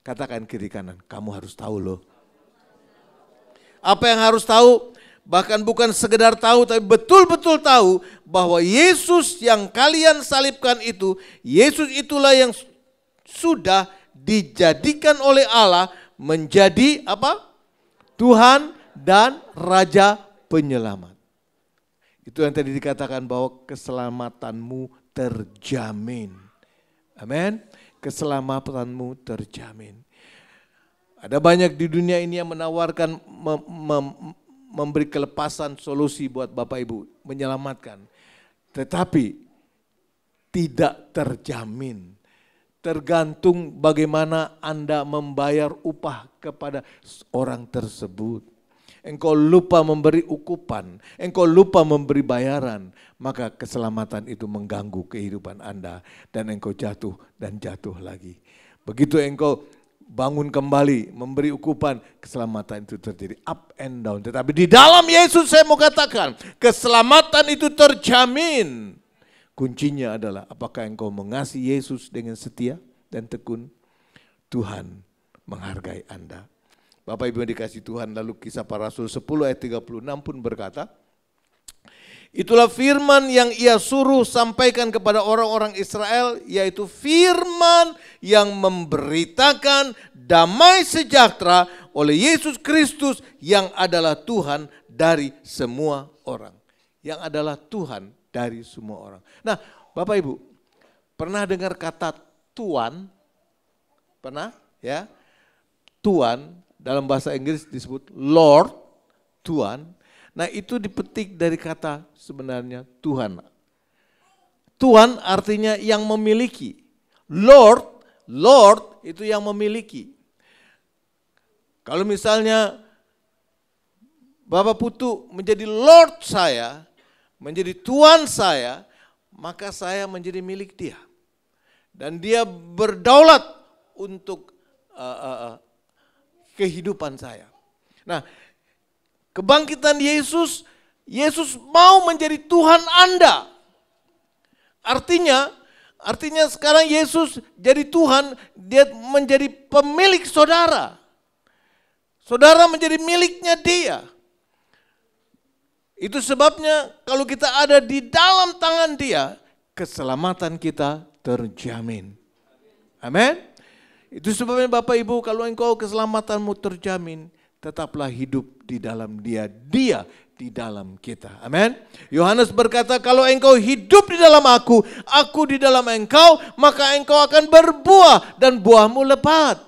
Katakan kiri kanan, kamu harus tahu loh. Apa yang harus tahu? Bahkan bukan sekedar tahu, tapi betul-betul tahu bahwa Yesus yang kalian salibkan itu, Yesus itulah yang sudah dijadikan oleh Allah menjadi apa? Tuhan dan Raja Penyelamat. Itu yang tadi dikatakan bahwa keselamatanmu terjamin. Amin. Keselamatanmu terjamin. Ada banyak di dunia ini yang menawarkan memberi kelepasan solusi buat Bapak Ibu, menyelamatkan. Tetapi tidak terjamin. Tergantung bagaimana Anda membayar upah kepada orang tersebut. engkau lupa memberi ukupan, engkau lupa memberi bayaran, maka keselamatan itu mengganggu kehidupan Anda dan engkau jatuh dan jatuh lagi. Begitu engkau bangun kembali, memberi ukupan, keselamatan itu terjadi up and down. Tetapi di dalam Yesus saya mau katakan, keselamatan itu terjamin. Kuncinya adalah apakah engkau mengasihi Yesus dengan setia dan tekun, Tuhan menghargai Anda. Bapak Ibu yang dikasihi Tuhan, lalu Kisah Para Rasul 10 ayat 36 pun berkata, itulah firman yang ia suruh sampaikan kepada orang-orang Israel, yaitu firman yang memberitakan damai sejahtera oleh Yesus Kristus yang adalah Tuhan dari semua orang. Yang adalah Tuhan dari semua orang. Nah, Bapak Ibu, pernah dengar kata Tuan? Pernah? Ya, Tuan. Dalam bahasa Inggris disebut Lord, Tuhan. Nah itu dipetik dari kata sebenarnya Tuhan. Tuhan artinya yang memiliki. Lord, Lord itu yang memiliki. Kalau misalnya Bapak Putu menjadi Lord saya, menjadi Tuhan saya, maka saya menjadi milik dia. Dan dia berdaulat untuk kehidupan saya. Nah, kebangkitan Yesus, Yesus mau menjadi Tuhan Anda. Artinya sekarang Yesus jadi Tuhan, dia menjadi pemilik saudara. Saudara menjadi miliknya dia. Itu sebabnya kalau kita ada di dalam tangan dia, keselamatan kita terjamin. Amin. Itu sebabnya Bapak Ibu, kalau engkau keselamatanmu terjamin, tetaplah hidup di dalam dia, dia di dalam kita. Amin. Yohanes berkata, kalau engkau hidup di dalam aku di dalam engkau, maka engkau akan berbuah dan buahmu lebat.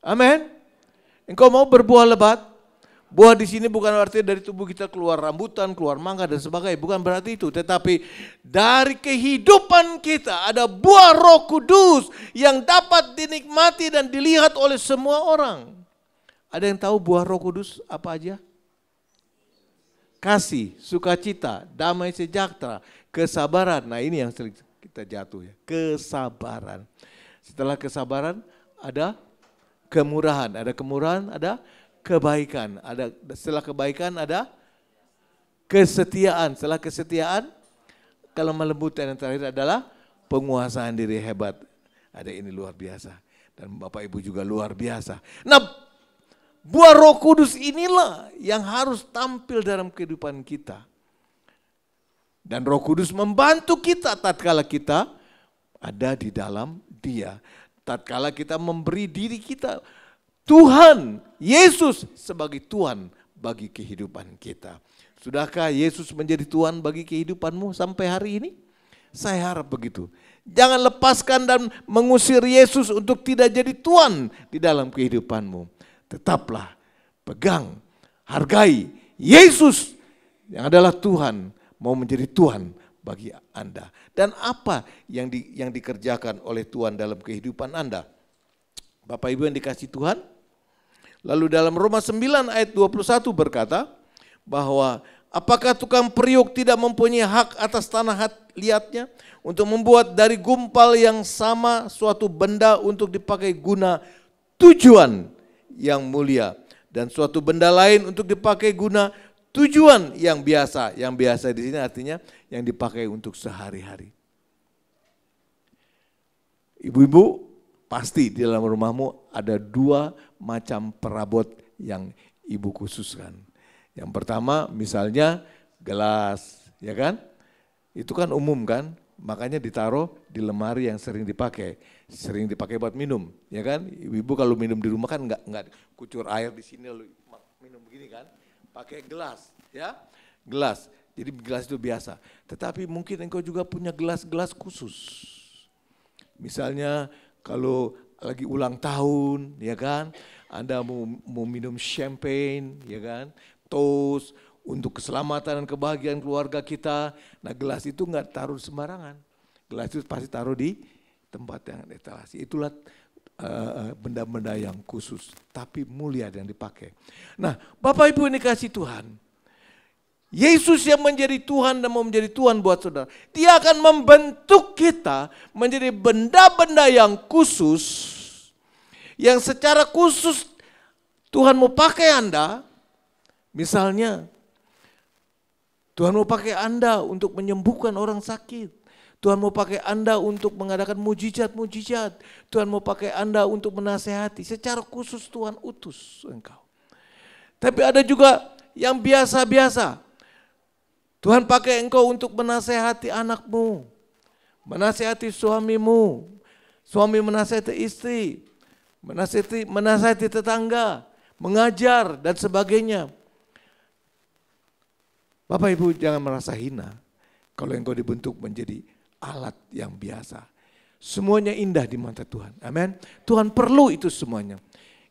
Amin. Engkau mau berbuah lebat? Buah di sini bukan arti dari tubuh kita keluar rambutan, keluar mangga dan sebagainya, bukan berarti itu. Tetapi dari kehidupan kita ada buah Roh Kudus yang dapat dinikmati dan dilihat oleh semua orang. Ada yang tahu buah Roh Kudus apa aja? Kasih, sukacita, damai sejahtera, kesabaran. Nah ini yang sering kita jatuh ya, kesabaran. Setelah kesabaran ada kemurahan, ada kebaikan, setelah kebaikan ada kesetiaan, setelah kesetiaan kelemah lembutan, yang terakhir adalah penguasaan diri hebat. Ada ini luar biasa dan Bapak Ibu juga luar biasa. Nah, buah Roh Kudus inilah yang harus tampil dalam kehidupan kita. Dan Roh Kudus membantu kita tatkala kita ada di dalam Dia. Tatkala kita memberi diri kita Tuhan, Yesus sebagai Tuhan bagi kehidupan kita. Sudahkah Yesus menjadi Tuhan bagi kehidupanmu sampai hari ini? Saya harap begitu. Jangan lepaskan dan mengusir Yesus untuk tidak jadi Tuhan di dalam kehidupanmu. Tetaplah pegang, hargai Yesus yang adalah Tuhan, mau menjadi Tuhan bagi Anda. Dan apa yang dikerjakan oleh Tuhan dalam kehidupan Anda? Bapak Ibu yang dikasihi Tuhan, lalu dalam Roma 9 ayat 21 berkata bahwa apakah tukang periuk tidak mempunyai hak atas tanah liatnya untuk membuat dari gumpal yang sama suatu benda untuk dipakai guna tujuan yang mulia dan suatu benda lain untuk dipakai guna tujuan yang biasa. Yang biasa di sini artinya yang dipakai untuk sehari-hari. Ibu-ibu, pasti di dalam rumahmu ada 2 macam perabot yang ibu khususkan. Yang pertama misalnya gelas, ya kan? Itu kan umum kan? Makanya ditaruh di lemari yang sering dipakai buat minum, ya kan? Ibu kalau minum di rumah kan enggak kucur air di sini lalu minum begini kan? Pakai gelas, ya? Gelas. Jadi gelas itu biasa. Tetapi mungkin engkau juga punya gelas-gelas khusus. Misalnya kalau lagi ulang tahun, ya kan, Anda mau minum champagne, ya kan, toast untuk keselamatan dan kebahagiaan keluarga kita. Nah gelas itu nggak taruh sembarangan, gelas itu pasti taruh di tempat yang etalase. Itulah benda-benda yang khusus, tapi mulia yang dipakai. Nah, Bapak Ibu ini kasih Tuhan, Yesus yang menjadi Tuhan dan mau menjadi Tuhan buat saudara, Dia akan membentuk kita menjadi benda-benda yang khusus, yang secara khusus Tuhan mau pakai Anda. Misalnya, Tuhan mau pakai Anda untuk menyembuhkan orang sakit. Tuhan mau pakai Anda untuk mengadakan mujizat-mujizat. Tuhan mau pakai Anda untuk menasehati. Secara khusus Tuhan utus engkau. Tapi ada juga yang biasa-biasa. Tuhan pakai engkau untuk menasehati anakmu. Menasehati suamimu. Suami menasehati istri. Menasehati tetangga. Mengajar dan sebagainya. Bapak Ibu jangan merasa hina kalau engkau dibentuk menjadi alat yang biasa. Semuanya indah di mata Tuhan. Amin. Tuhan perlu itu semuanya.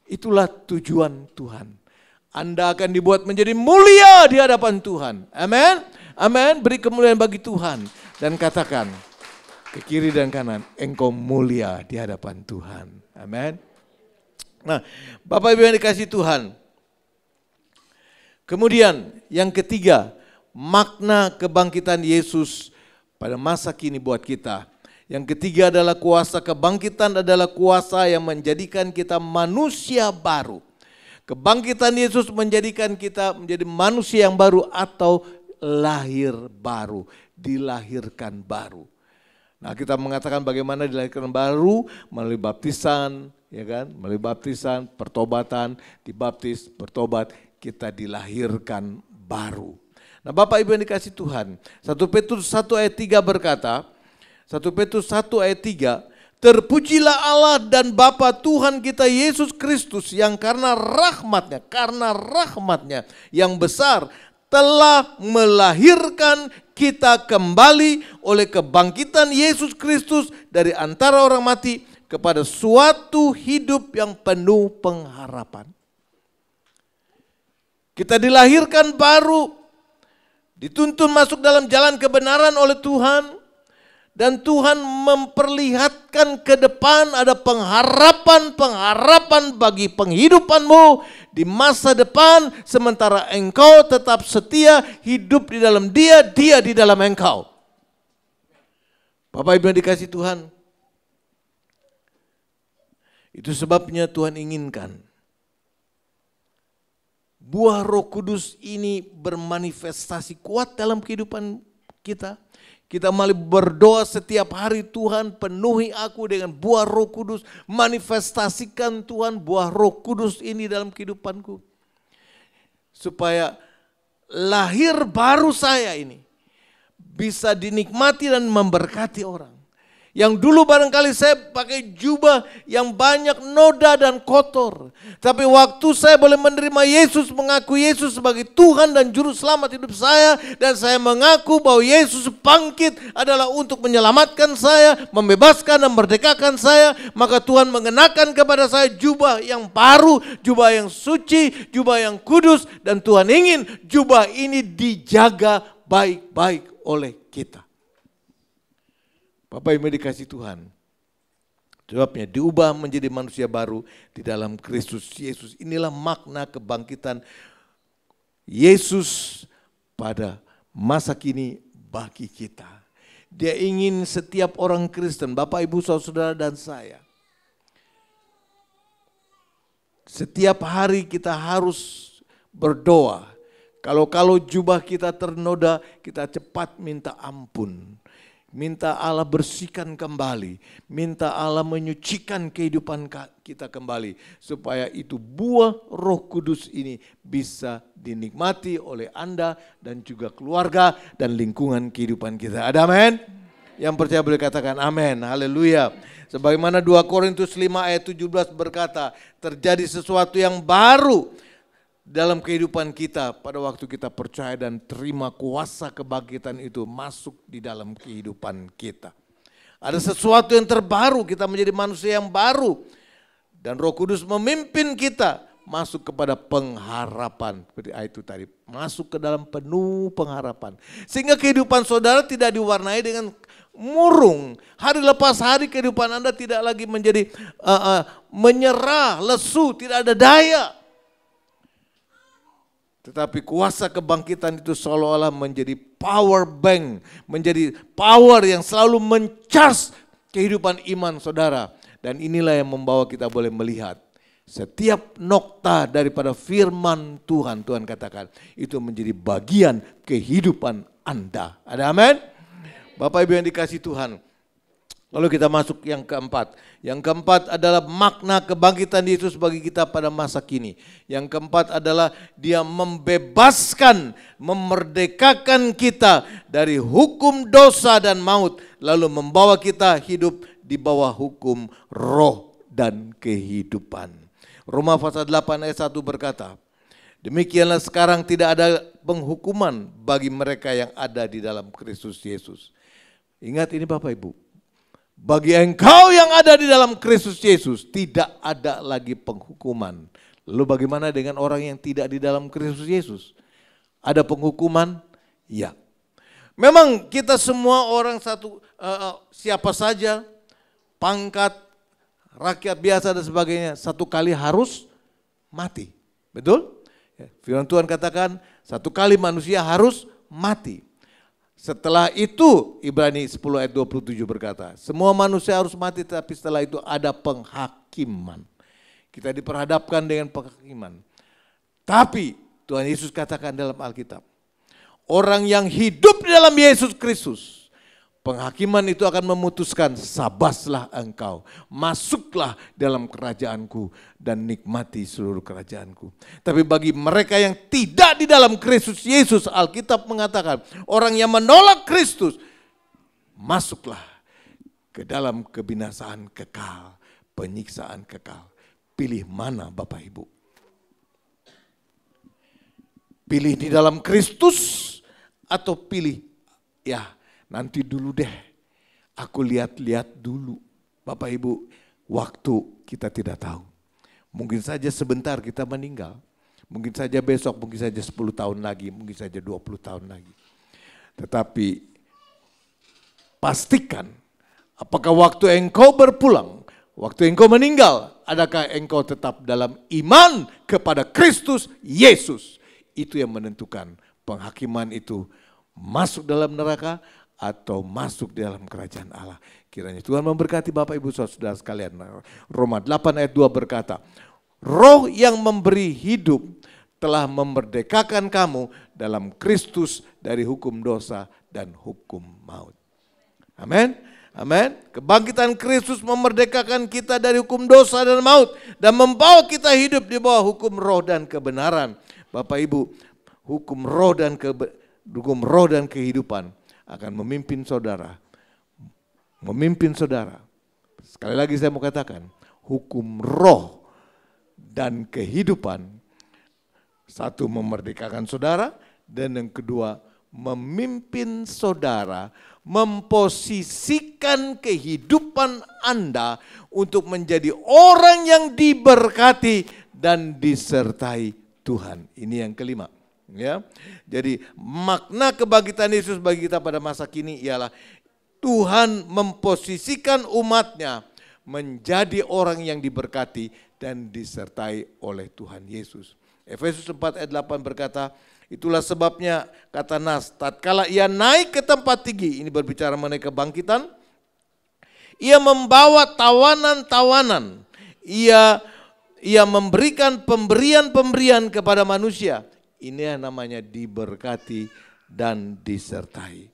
Itulah tujuan Tuhan. Anda akan dibuat menjadi mulia di hadapan Tuhan. Amin. Amin. Beri kemuliaan bagi Tuhan. Dan katakan ke kiri dan kanan, engkau mulia di hadapan Tuhan. Amin. Nah, Bapak Ibu yang dikasih Tuhan. Kemudian yang ketiga, makna kebangkitan Yesus pada masa kini buat kita. Yang ketiga adalah kuasa kebangkitan adalah kuasa yang menjadikan kita manusia baru. Kebangkitan Yesus menjadikan kita menjadi manusia yang baru atau lahir baru, dilahirkan baru. Nah, kita mengatakan bagaimana dilahirkan baru melalui baptisan, ya kan? Melalui baptisan, pertobatan, dibaptis, bertobat, kita dilahirkan baru. Nah, Bapak Ibu yang dikasih Tuhan, 1 Petrus 1 ayat 3 berkata, 1 Petrus 1 ayat 3, terpujilah Allah dan Bapa Tuhan kita Yesus Kristus yang karena rahmatnya yang besar telah melahirkan kita kembali oleh kebangkitan Yesus Kristus dari antara orang mati kepada suatu hidup yang penuh pengharapan. Kita dilahirkan baru, dituntun masuk dalam jalan kebenaran oleh Tuhan. Dan Tuhan memperlihatkan ke depan ada pengharapan bagi penghidupanmu di masa depan. Sementara engkau tetap setia hidup di dalam Dia, Dia di dalam engkau. Bapak Ibu yang dikasih Tuhan. Itu sebabnya Tuhan inginkan buah Roh Kudus ini bermanifestasi kuat dalam kehidupan kita. Kita mari berdoa setiap hari, Tuhan penuhi aku dengan buah Roh Kudus. Manifestasikan Tuhan buah Roh Kudus ini dalam kehidupanku. Supaya lahir baru saya ini bisa dinikmati dan memberkati orang. Yang dulu barangkali saya pakai jubah yang banyak noda dan kotor. Tapi waktu saya boleh menerima Yesus, mengaku Yesus sebagai Tuhan dan Juru Selamat hidup saya. Dan saya mengaku bahwa Yesus bangkit adalah untuk menyelamatkan saya, membebaskan dan merdekakan saya. Maka Tuhan mengenakan kepada saya jubah yang baru, jubah yang suci, jubah yang kudus. Dan Tuhan ingin jubah ini dijaga baik-baik oleh kita. Bapak Ibu dikasih Tuhan, sebabnya diubah menjadi manusia baru di dalam Kristus Yesus. Inilah makna kebangkitan Yesus pada masa kini bagi kita. Dia ingin setiap orang Kristen, Bapak Ibu saudara dan saya, setiap hari kita harus berdoa. Kalau jubah kita ternoda, kita cepat minta ampun. Minta Allah bersihkan kembali. Minta Allah menyucikan kehidupan kita kembali. Supaya itu buah Roh Kudus ini bisa dinikmati oleh Anda dan juga keluarga dan lingkungan kehidupan kita. Ada amin? Yang percaya boleh katakan amin. Haleluya. Sebagaimana 2 Korintus 5 ayat 17 berkata, terjadi sesuatu yang baru dalam kehidupan kita pada waktu kita percaya dan terima kuasa kebangkitan itu masuk di dalam kehidupan kita. Ada sesuatu yang terbaru, kita menjadi manusia yang baru. Dan Roh Kudus memimpin kita masuk kepada pengharapan. Seperti ayat itu tadi, masuk ke dalam penuh pengharapan. Sehingga kehidupan saudara tidak diwarnai dengan murung. Hari lepas hari kehidupan Anda tidak lagi menjadi menyerah, lesu, tidak ada daya. Tetapi kuasa kebangkitan itu seolah-olah menjadi power bank, menjadi power yang selalu mencharge kehidupan iman saudara. Dan inilah yang membawa kita boleh melihat setiap nokta daripada firman Tuhan, Tuhan katakan itu menjadi bagian kehidupan Anda. Ada amin? Bapak Ibu yang dikasihi Tuhan. Lalu kita masuk yang keempat. Yang keempat adalah makna kebangkitan Yesus bagi kita pada masa kini. Yang keempat adalah dia membebaskan, memerdekakan kita dari hukum dosa dan maut. Lalu membawa kita hidup di bawah hukum roh dan kehidupan. Roma pasal 8 ayat 1 berkata, demikianlah sekarang tidak ada penghukuman bagi mereka yang ada di dalam Kristus Yesus. Ingat ini Bapak Ibu. Bagi engkau yang ada di dalam Kristus Yesus tidak ada lagi penghukuman. Lalu bagaimana dengan orang yang tidak di dalam Kristus Yesus? Ada penghukuman? Ya. Memang kita semua orang siapa saja, pangkat, rakyat biasa dan sebagainya, satu kali harus mati. Betul? Firman Tuhan katakan satu kali manusia harus mati. Setelah itu Ibrani 10 ayat 27 berkata, semua manusia harus mati tapi setelah itu ada penghakiman. Kita diperhadapkan dengan penghakiman. Tapi Tuhan Yesus katakan dalam Alkitab, orang yang hidup di dalam Yesus Kristus, penghakiman itu akan memutuskan, sabaslah engkau, masuklah dalam kerajaanku dan nikmati seluruh kerajaanku. Tapi bagi mereka yang tidak di dalam Kristus Yesus, Alkitab mengatakan, orang yang menolak Kristus, masuklah ke dalam kebinasaan kekal, penyiksaan kekal. Pilih mana Bapak Ibu? Pilih di dalam Kristus atau pilih, ya nanti dulu deh, aku lihat-lihat dulu. Bapak Ibu, waktu kita tidak tahu. Mungkin saja sebentar kita meninggal. Mungkin saja besok, mungkin saja 10 tahun lagi, mungkin saja 20 tahun lagi. Tetapi pastikan, apakah waktu engkau berpulang, waktu engkau meninggal, adakah engkau tetap dalam iman kepada Kristus Yesus. Itu yang menentukan penghakiman itu masuk dalam neraka atau masuk di dalam kerajaan Allah. Kiranya Tuhan memberkati Bapak Ibu Saudara sekalian. Roma 8 ayat 2 berkata, roh yang memberi hidup telah memerdekakan kamu dalam Kristus dari hukum dosa dan hukum maut. Amin. Amin. Kebangkitan Kristus memerdekakan kita dari hukum dosa dan maut dan membawa kita hidup di bawah hukum roh dan kebenaran. Bapak Ibu, hukum roh dan kehidupan akan memimpin saudara. Memimpin saudara. Sekali lagi saya mau katakan, hukum roh dan kehidupan, satu memerdekakan saudara, dan yang kedua memimpin saudara, memposisikan kehidupan Anda untuk menjadi orang yang diberkati dan disertai Tuhan. Ini yang kelima. Ya, jadi makna kebangkitan Yesus bagi kita pada masa kini ialah Tuhan memposisikan umatnya menjadi orang yang diberkati dan disertai oleh Tuhan Yesus. Efesus 4 ayat 8 berkata, itulah sebabnya kata Nas, tatkala ia naik ke tempat tinggi, ini berbicara mengenai kebangkitan, ia membawa tawanan-tawanan, ia memberikan pemberian-pemberian kepada manusia. Ini yang namanya diberkati dan disertai.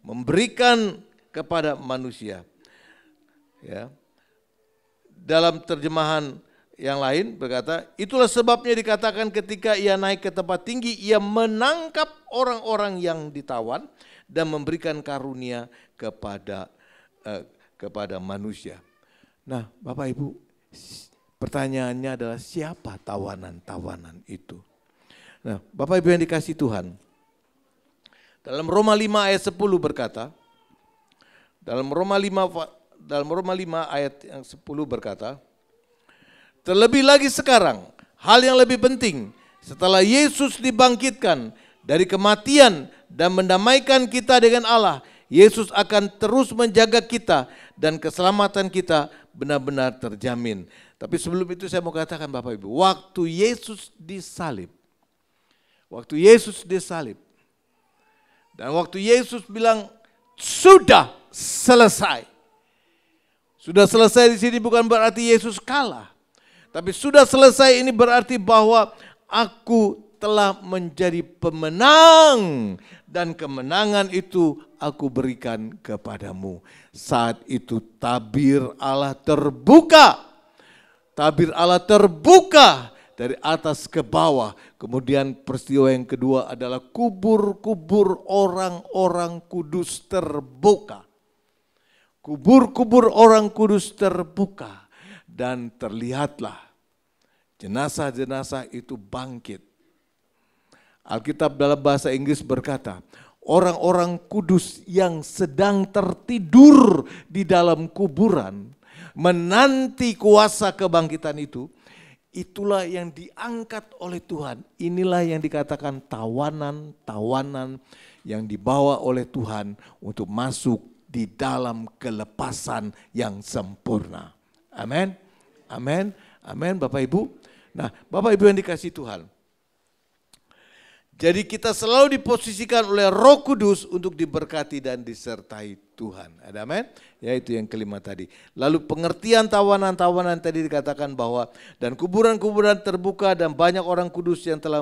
Memberikan kepada manusia. Ya. Dalam terjemahan yang lain berkata, itulah sebabnya dikatakan ketika ia naik ke tempat tinggi, ia menangkap orang-orang yang ditawan dan memberikan karunia kepada manusia. Nah, Bapak Ibu, pertanyaannya adalah siapa tawanan-tawanan itu? Nah, Bapak Ibu yang dikasihi Tuhan, dalam Roma 5 ayat 10 berkata, dalam Roma 5 ayat yang 10 berkata, terlebih lagi sekarang, hal yang lebih penting, setelah Yesus dibangkitkan dari kematian dan mendamaikan kita dengan Allah, Yesus akan terus menjaga kita dan keselamatan kita benar-benar terjamin. Tapi sebelum itu saya mau katakan Bapak Ibu, waktu Yesus disalib dan waktu Yesus bilang sudah selesai. Sudah selesai di sini bukan berarti Yesus kalah. Tapi sudah selesai ini berarti bahwa aku telah menjadi pemenang dan kemenangan itu aku berikan kepadamu. Saat itu tabir Allah terbuka. Tabir Allah terbuka dari atas ke bawah. Kemudian peristiwa yang kedua adalah kubur-kubur orang-orang kudus terbuka. Kubur-kubur orang kudus terbuka dan terlihatlah jenazah-jenazah itu bangkit. Alkitab dalam bahasa Inggris berkata, orang-orang kudus yang sedang tertidur di dalam kuburan menanti kuasa kebangkitan itu, itulah yang diangkat oleh Tuhan. Inilah yang dikatakan tawanan-tawanan yang dibawa oleh Tuhan untuk masuk di dalam kelepasan yang sempurna. Amin. Amin. Amin Bapak Ibu. Nah, Bapak Ibu yang dikasihi Tuhan. Jadi kita selalu diposisikan oleh Roh Kudus untuk diberkati dan disertai Tuhan. Ada amin? Ya itu yang kelima tadi. Lalu pengertian tawanan-tawanan tadi dikatakan bahwa dan kuburan-kuburan terbuka dan banyak orang kudus yang telah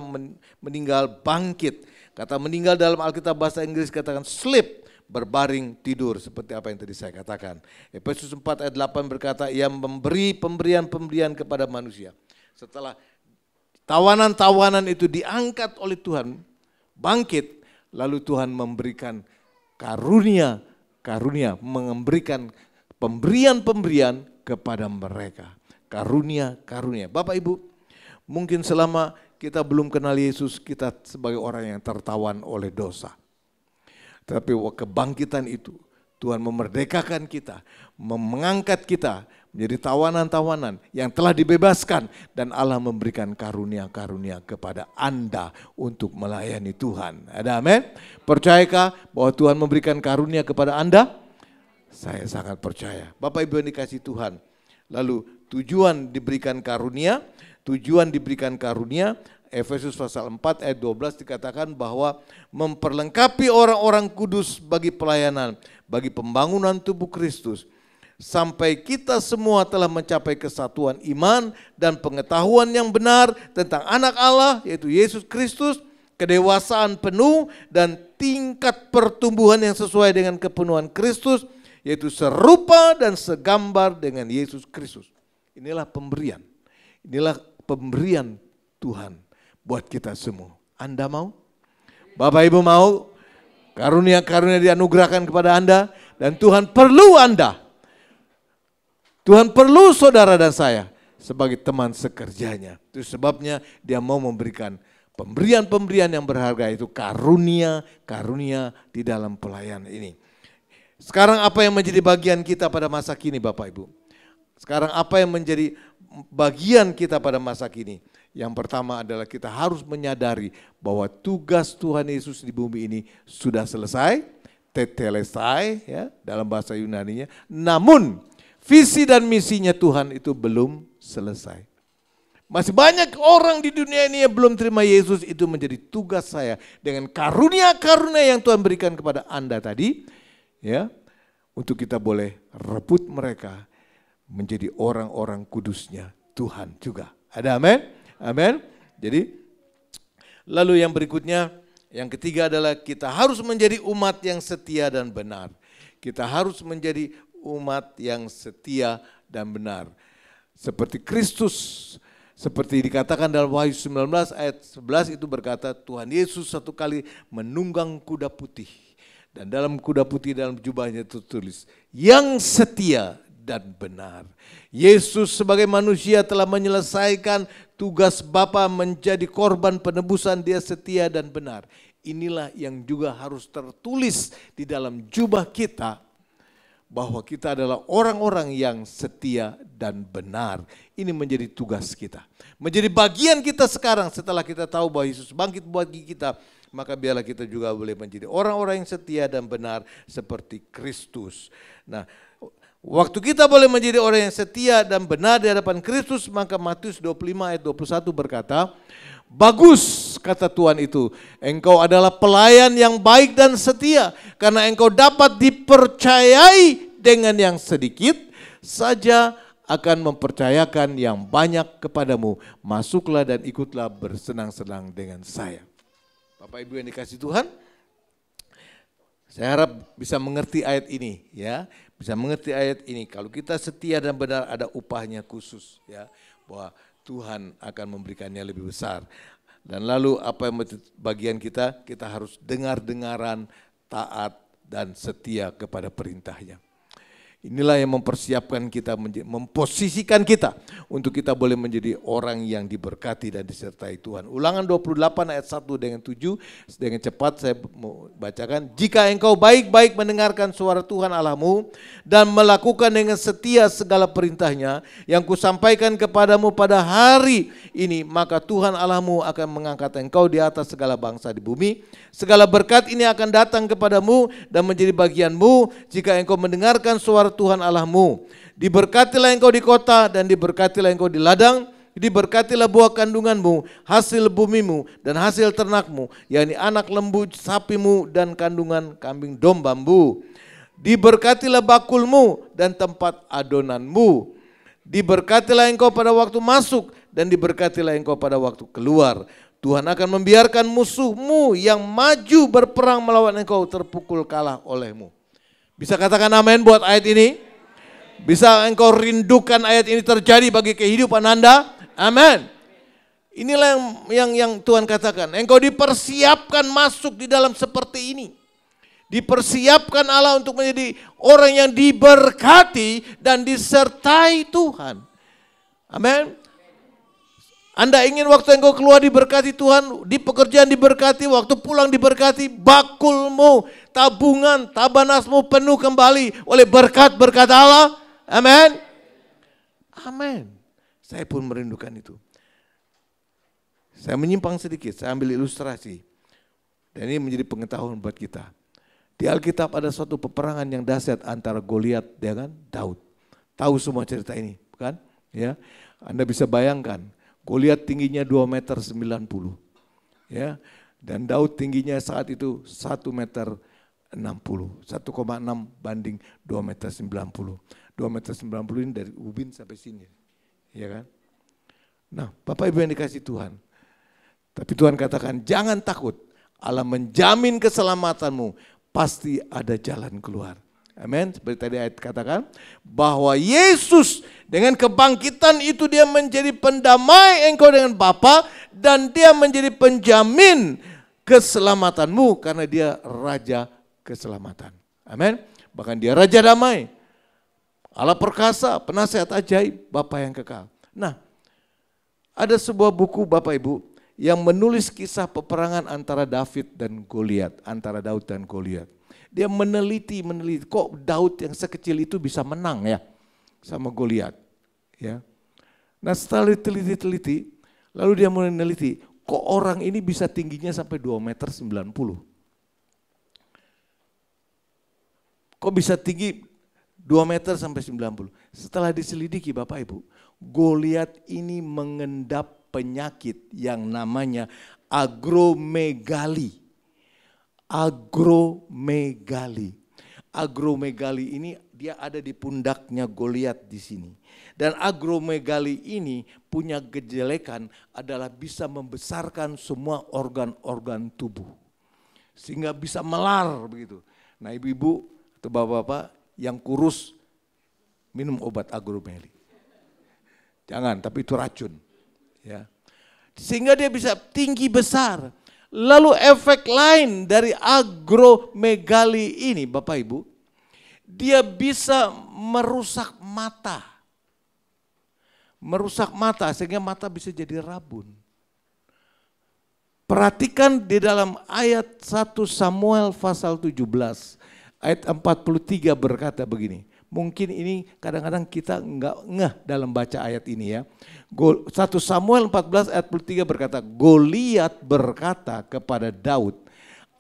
meninggal bangkit. Kata meninggal dalam Alkitab bahasa Inggris katakan sleep, berbaring tidur seperti apa yang tadi saya katakan. Efesus 4 ayat 8 berkata ia memberi pemberian-pemberian kepada manusia. Setelah tawanan-tawanan itu diangkat oleh Tuhan, bangkit, lalu Tuhan memberikan karunia, memberikan pemberian-pemberian kepada mereka. Karunia. Bapak Ibu, mungkin selama kita belum kenal Yesus, kita sebagai orang yang tertawan oleh dosa. Tapi kebangkitan itu, Tuhan memerdekakan kita, mengangkat kita menjadi tawanan-tawanan yang telah dibebaskan dan Allah memberikan karunia-karunia kepada Anda untuk melayani Tuhan. Ada amin? Percayakah bahwa Tuhan memberikan karunia kepada Anda? Saya sangat percaya. Bapak Ibu yang dikasihi Tuhan. Lalu tujuan diberikan karunia, Efesus pasal 4 ayat 12 dikatakan bahwa memperlengkapi orang-orang kudus bagi pelayanan, bagi pembangunan tubuh Kristus. Sampai kita semua telah mencapai kesatuan iman dan pengetahuan yang benar tentang anak Allah yaitu Yesus Kristus, kedewasaan penuh dan tingkat pertumbuhan yang sesuai dengan kepenuhan Kristus yaitu serupa dan segambar dengan Yesus Kristus. Inilah pemberian Tuhan buat kita semua. Anda mau? Bapak Ibu mau? Karunia-karunia dianugerahkan kepada Anda dan Tuhan perlu Anda. Tuhan perlu saudara dan saya sebagai teman sekerjanya. Itu sebabnya dia mau memberikan pemberian-pemberian yang berharga itu karunia di dalam pelayanan ini. Sekarang apa yang menjadi bagian kita pada masa kini Bapak Ibu? Sekarang apa yang menjadi bagian kita pada masa kini? Yang pertama adalah kita harus menyadari bahwa tugas Tuhan Yesus di bumi ini sudah selesai, tetelestai ya dalam bahasa Yunaninya. Namun visi dan misinya Tuhan itu belum selesai. Masih banyak orang di dunia ini yang belum terima Yesus, itu menjadi tugas saya dengan karunia-karunia yang Tuhan berikan kepada Anda tadi, ya, untuk kita boleh rebut mereka menjadi orang-orang kudusnya Tuhan juga. Ada amin? Amin. Jadi lalu yang berikutnya, yang ketiga adalah kita harus menjadi umat yang setia dan benar. Kita harus menjadi umat yang setia dan benar. Seperti Kristus, seperti dikatakan dalam Wahyu 19 ayat 11 itu berkata Tuhan Yesus satu kali menunggang kuda putih. Dan dalam kuda putih dalam jubahnya tertulis yang setia dan benar. Yesus sebagai manusia telah menyelesaikan tugas Bapa menjadi korban penebusan, dia setia dan benar. Inilah yang juga harus tertulis di dalam jubah kita. Bahwa kita adalah orang-orang yang setia dan benar. Ini menjadi tugas kita. Menjadi bagian kita sekarang setelah kita tahu bahwa Yesus bangkit bagi kita. maka biarlah kita juga boleh menjadi orang-orang yang setia dan benar seperti Kristus. Nah, waktu kita boleh menjadi orang yang setia dan benar di hadapan Kristus, maka Matius 25 ayat 21 berkata, bagus, kata Tuhan itu, engkau adalah pelayan yang baik dan setia, karena engkau dapat dipercayai dengan yang sedikit saja, akan mempercayakan yang banyak kepadamu. Masuklah dan ikutlah bersenang-senang dengan saya. Bapak Ibu yang dikasihi Tuhan, saya harap bisa mengerti ayat ini, ya, bisa mengerti ayat ini. Kalau kita setia dan benar, ada upahnya khusus, ya, bahwa Tuhan akan memberikannya lebih besar. Dan lalu apa yang bagian kita harus dengar-dengaran, taat dan setia kepada perintahnya. Inilah yang mempersiapkan kita, memposisikan kita untuk kita boleh menjadi orang yang diberkati dan disertai Tuhan. Ulangan 28 ayat 1 dengan 7, dengan cepat saya mau bacakan. Jika engkau baik-baik mendengarkan suara Tuhan Allahmu dan melakukan dengan setia segala perintahnya yang kusampaikan kepadamu pada hari ini, maka Tuhan Allahmu akan mengangkat engkau di atas segala bangsa di bumi. Segala berkat ini akan datang kepadamu dan menjadi bagianmu jika engkau mendengarkan suara Tuhan Allahmu. Diberkatilah engkau di kota dan diberkatilah engkau di ladang. Diberkatilah buah kandunganmu, hasil bumimu dan hasil ternakmu, yakni anak lembu sapimu dan kandungan kambing dombamu. Diberkatilah bakulmu dan tempat adonanmu. Diberkatilah engkau pada waktu masuk dan diberkatilah engkau pada waktu keluar. Tuhan akan membiarkan musuhmu yang maju berperang melawan engkau terpukul kalah olehmu. Bisa katakan amin buat ayat ini? Bisa engkau rindukan ayat ini terjadi bagi kehidupan Anda? Amin. Inilah yang Tuhan katakan. Engkau dipersiapkan masuk di dalam seperti ini. Dipersiapkan Allah untuk menjadi orang yang diberkati dan disertai Tuhan. Amin. Anda ingin waktu engkau keluar diberkati Tuhan, di pekerjaan diberkati, waktu pulang diberkati, bakulmu, tabungan, tabanasmu penuh kembali oleh berkat-berkat Allah. Amin. Amin. Saya pun merindukan itu. Saya menyimpang sedikit, saya ambil ilustrasi. Dan ini menjadi pengetahuan buat kita. Di Alkitab ada suatu peperangan yang dahsyat antara Goliat dengan Daud. Tahu semua cerita ini, bukan? Ya, Anda bisa bayangkan. Goliat tingginya 2,90 meter, ya, dan Daud tingginya saat itu 1,60 meter, 1,6 banding 2,90 meter. 2,90 meter ini dari ubin sampai sini, ya kan? Nah, Bapak Ibu yang dikasih Tuhan, tapi Tuhan katakan jangan takut, Allah menjamin keselamatanmu, pasti ada jalan keluar. Amin. Seperti tadi ayat katakan bahwa Yesus dengan kebangkitan itu dia menjadi pendamai engkau dengan Bapa dan dia menjadi penjamin keselamatanmu karena dia raja keselamatan. Amin. Bahkan dia raja damai. Allah perkasa, penasihat ajaib, Bapa yang kekal. Nah, ada sebuah buku Bapak Ibu yang menulis kisah peperangan antara David dan Goliat, antara Daud dan Goliat. Dia meneliti, kok Daud yang sekecil itu bisa menang ya sama Goliat, ya. Nah setelah diteliti, lalu dia mulai meneliti, kok orang ini bisa tingginya sampai 2,90 meter. Kok bisa tinggi 2 meter sampai 90. Setelah diselidiki Bapak Ibu, Goliat ini mengendap penyakit yang namanya agromegali. Agromegali. Agromegali ini dia ada di pundaknya Goliat di sini. Dan agromegali ini punya kejelekan adalah bisa membesarkan semua organ-organ tubuh. Sehingga bisa melar begitu. Nah ibu-ibu atau bapak-bapak yang kurus minum obat agromegali. Jangan, tapi itu racun. Ya. Sehingga dia bisa tinggi besar. Lalu efek lain dari agromegali ini Bapak Ibu, dia bisa merusak mata. Merusak mata sehingga mata bisa jadi rabun. Perhatikan di dalam ayat 1 Samuel pasal 17, ayat 43 berkata begini. Mungkin ini kadang-kadang kita enggak ngeh dalam baca ayat ini ya. 1 Samuel 14 ayat 43 berkata, Goliat berkata kepada Daud,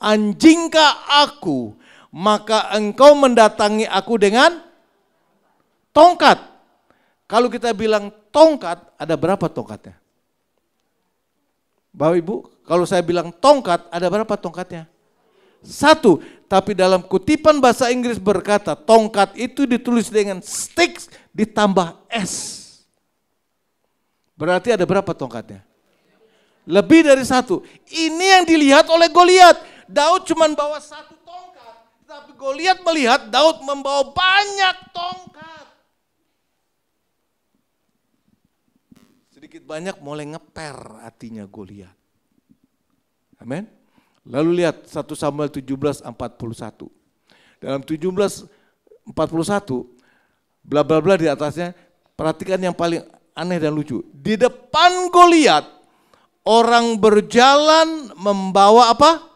anjingkah aku, maka engkau mendatangi aku dengan tongkat. Kalau kita bilang tongkat, ada berapa tongkatnya? Bapak Ibu, kalau saya bilang tongkat, ada berapa tongkatnya? 1, tapi dalam kutipan bahasa Inggris berkata tongkat itu ditulis dengan sticks ditambah S. Berarti ada berapa tongkatnya? Lebih dari 1. Ini yang dilihat oleh Goliat. Daud cuma bawa 1 tongkat, tapi Goliat melihat Daud membawa banyak tongkat. Sedikit banyak mulai ngeper hatinya Goliat. Amin. Lalu lihat 1 Samuel 17:41. Dalam 17:41 bla bla bla di atasnya, perhatikan yang paling aneh dan lucu. Di depan Goliat orang berjalan membawa apa?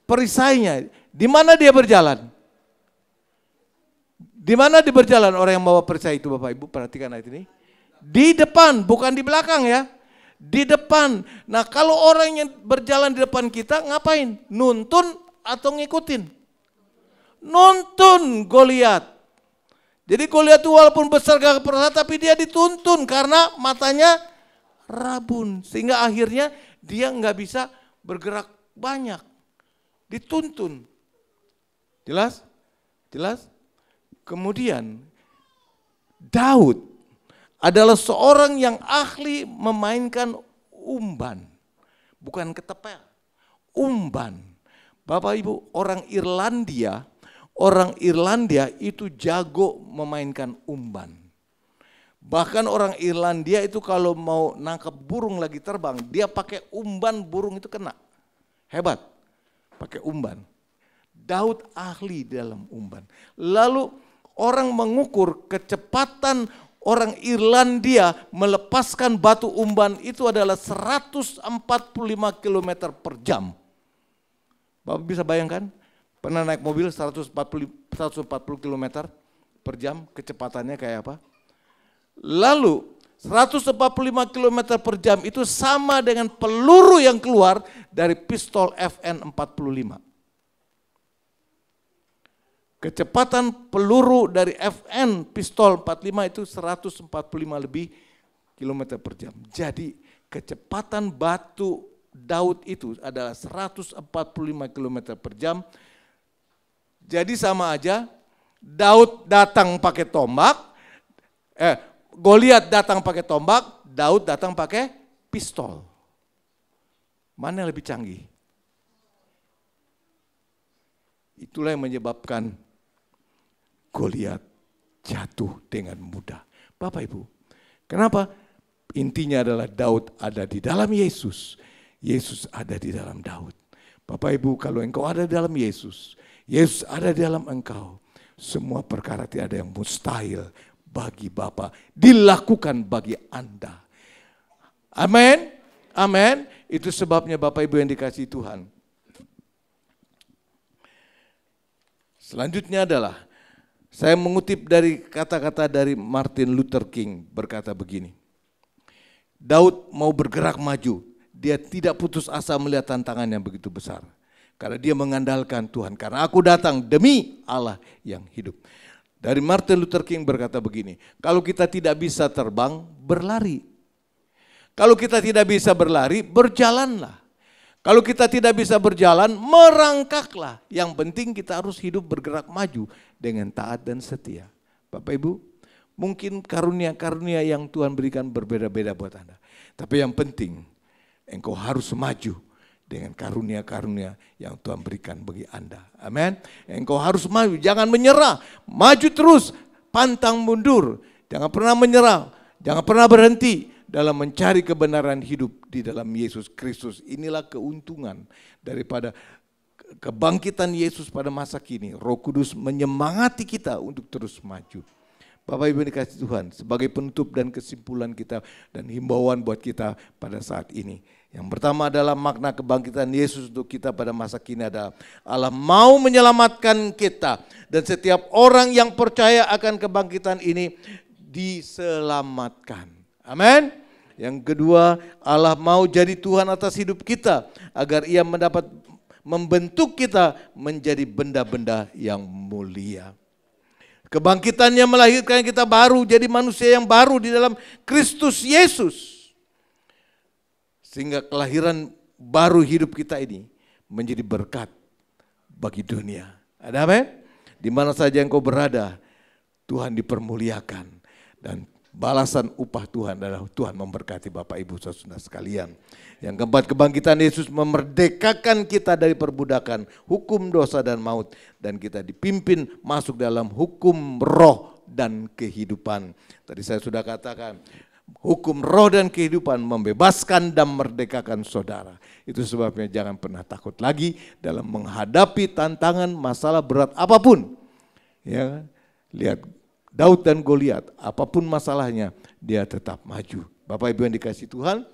Perisainya. Di mana dia berjalan? Di mana dia berjalan orang yang bawa perisai itu, Bapak Ibu? Perhatikan ayat ini. Di depan, bukan di belakang ya. Di depan. Nah, kalau orang yang berjalan di depan kita ngapain? Nuntun atau ngikutin? Nuntun Goliat. Jadi Goliat itu walaupun besar gagah perkasa, tapi dia dituntun karena matanya rabun. Sehingga akhirnya dia nggak bisa bergerak banyak. Dituntun. Jelas? Jelas? Kemudian Daud adalah seorang yang ahli memainkan umban. Bukan ketepel, umban. Bapak Ibu, orang Irlandia itu jago memainkan umban. Bahkan orang Irlandia itu kalau mau nangkap burung lagi terbang, dia pakai umban, burung itu kena. Hebat, pakai umban. Daud ahli dalam umban. Lalu orang mengukur kecepatan orang Irlandia melepaskan batu umban itu adalah 145 km per jam. Bapak bisa bayangkan? Pernah naik mobil 140 km per jam, kecepatannya kayak apa? Lalu 145 km per jam itu sama dengan peluru yang keluar dari pistol FN-45. Kecepatan peluru dari FN pistol 45 itu 145 lebih kilometer per jam. Jadi kecepatan batu Daud itu adalah 145 km per jam. Jadi sama aja Daud datang pakai tombak, Goliat datang pakai tombak, Daud datang pakai pistol. Mana yang lebih canggih? Itulah yang menyebabkan Goliat jatuh dengan mudah. Bapak Ibu, kenapa? Intinya adalah Daud ada di dalam Yesus. Yesus ada di dalam Daud. Bapak Ibu, kalau engkau ada di dalam Yesus, Yesus ada di dalam engkau, semua perkara tidak ada yang mustahil bagi Bapa, dilakukan bagi Anda. Amin. Amin. Itu sebabnya Bapak Ibu yang dikasihi Tuhan. Selanjutnya adalah saya mengutip dari kata-kata dari Martin Luther King berkata begini. Daud mau bergerak maju, dia tidak putus asa melihat tantangan yang begitu besar. Karena dia mengandalkan Tuhan, karena aku datang demi Allah yang hidup. Dari Martin Luther King berkata begini, kalau kita tidak bisa terbang, berlari. Kalau kita tidak bisa berlari, berjalanlah. Kalau kita tidak bisa berjalan, merangkaklah. Yang penting kita harus hidup bergerak maju dengan taat dan setia. Bapak Ibu, mungkin karunia-karunia yang Tuhan berikan berbeda-beda buat Anda. Tapi yang penting, engkau harus maju dengan karunia-karunia yang Tuhan berikan bagi Anda. Amin. Engkau harus maju, jangan menyerah. Maju terus, pantang mundur. Jangan pernah menyerah, jangan pernah berhenti dalam mencari kebenaran hidup di dalam Yesus Kristus. Inilah keuntungan daripada kebangkitan Yesus pada masa kini. Roh Kudus menyemangati kita untuk terus maju. Bapak Ibu dikasihi Tuhan, sebagai penutup dan kesimpulan kita dan himbauan buat kita pada saat ini. Yang pertama adalah makna kebangkitan Yesus untuk kita pada masa kini adalah Allah mau menyelamatkan kita. Dan setiap orang yang percaya akan kebangkitan ini diselamatkan. Amin. Yang kedua, Allah mau jadi Tuhan atas hidup kita agar Ia membentuk kita menjadi benda-benda yang mulia. Kebangkitannya melahirkan kita baru, jadi manusia yang baru di dalam Kristus Yesus. Sehingga kelahiran baru hidup kita ini menjadi berkat bagi dunia. Ada amin? Di mana saja engkau berada, Tuhan dipermuliakan. Dan balasan upah Tuhan adalah Tuhan memberkati Bapak Ibu Saudara sekalian. Yang keempat, kebangkitan Yesus memerdekakan kita dari perbudakan hukum dosa dan maut. Dan kita dipimpin masuk dalam hukum roh dan kehidupan. Tadi saya sudah katakan, hukum roh dan kehidupan membebaskan dan merdekakan saudara. Itu sebabnya jangan pernah takut lagi dalam menghadapi tantangan masalah berat apapun. Ya, lihat Daud dan Goliat, apapun masalahnya, dia tetap maju. Bapak Ibu yang dikasihi Tuhan,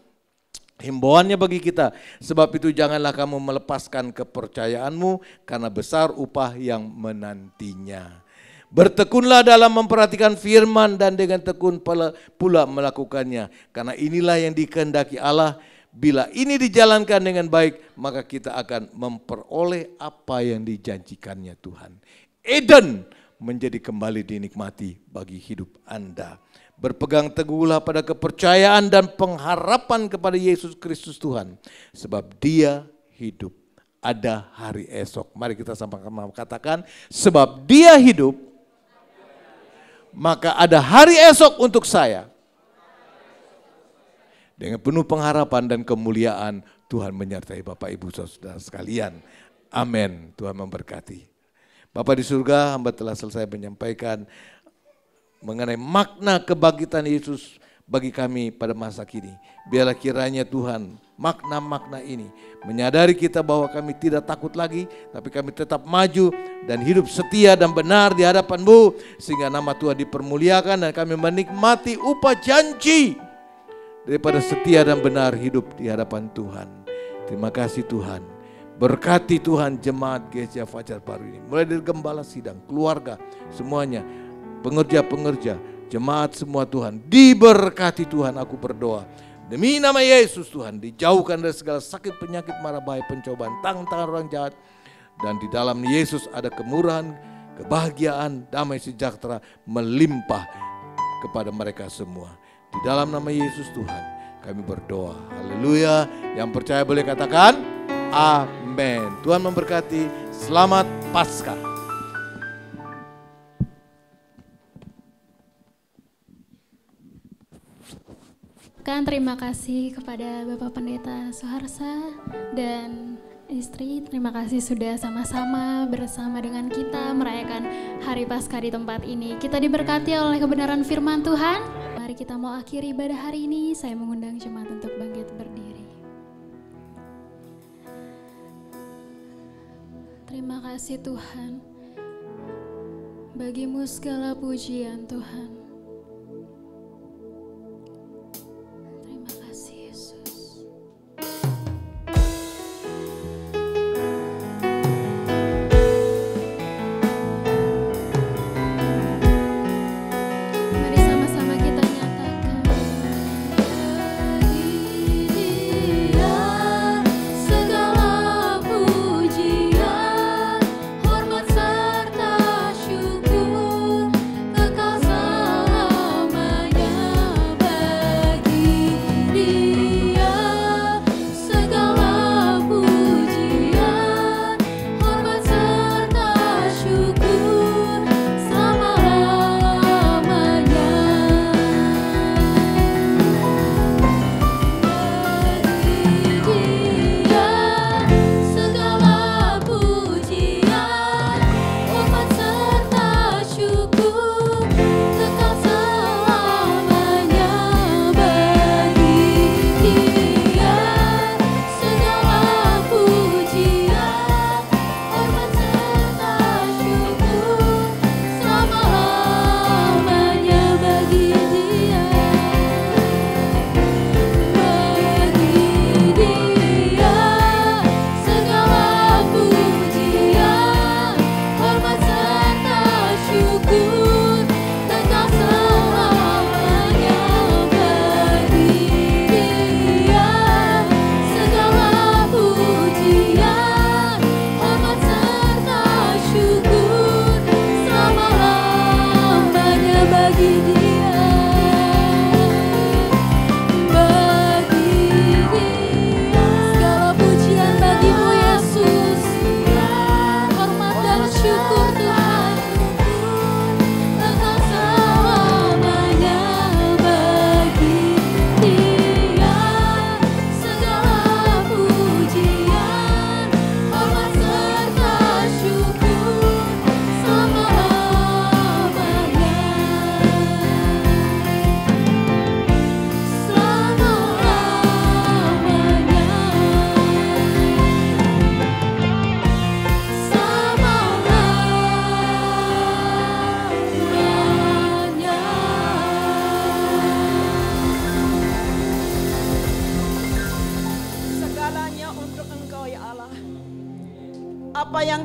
himbauannya bagi kita, sebab itu janganlah kamu melepaskan kepercayaanmu, karena besar upah yang menantinya. Bertekunlah dalam memperhatikan firman dan dengan tekun pula melakukannya, karena inilah yang dikehendaki Allah. Bila ini dijalankan dengan baik, maka kita akan memperoleh apa yang dijanjikannya Tuhan. Eden menjadi kembali dinikmati bagi hidup Anda. Berpegang teguhlah pada kepercayaan dan pengharapan kepada Yesus Kristus Tuhan. Sebab Dia hidup, ada hari esok. Mari kita sama-sama katakan, sebab Dia hidup, maka ada hari esok untuk saya. Dengan penuh pengharapan dan kemuliaan, Tuhan menyertai Bapak Ibu Saudara sekalian. Amin. Tuhan memberkati. Bapa di surga, hamba telah selesai menyampaikan mengenai makna kebangkitan Yesus bagi kami pada masa kini. Biarlah kiranya Tuhan makna-makna ini menyadari kita bahwa kami tidak takut lagi, tapi kami tetap maju dan hidup setia dan benar di hadapan-Mu, sehingga nama Tuhan dipermuliakan dan kami menikmati upah janji daripada setia dan benar hidup di hadapan Tuhan. Terima kasih Tuhan. Berkati Tuhan jemaat GCA Fajar Baru ini. Mulai dari gembala sidang, keluarga, semuanya. Pengerja-pengerja, jemaat semua Tuhan. Diberkati Tuhan, aku berdoa. Demi nama Yesus Tuhan, dijauhkan dari segala sakit, penyakit, mara bahaya, pencobaan, tangan-tangan orang jahat. Dan di dalam Yesus ada kemurahan, kebahagiaan, damai sejahtera melimpah kepada mereka semua. Di dalam nama Yesus Tuhan kami berdoa. Haleluya. Yang percaya boleh katakan amin. Tuhan memberkati. Selamat Paskah. Terima kasih kepada Bapak Pendeta Soeharsa dan istri. Terima kasih sudah sama-sama bersama dengan kita merayakan Hari Paskah di tempat ini. Kita diberkati oleh kebenaran firman Tuhan. Mari kita mau akhiri ibadah hari ini. Saya mengundang jemaat untuk bangkit berdiri. Terima kasih Tuhan. Bagimu segala pujian Tuhan. Terima kasih Yesus. Mari sama-sama kita nyatakan. Dia segala pujian, hormat serta syukur, kekal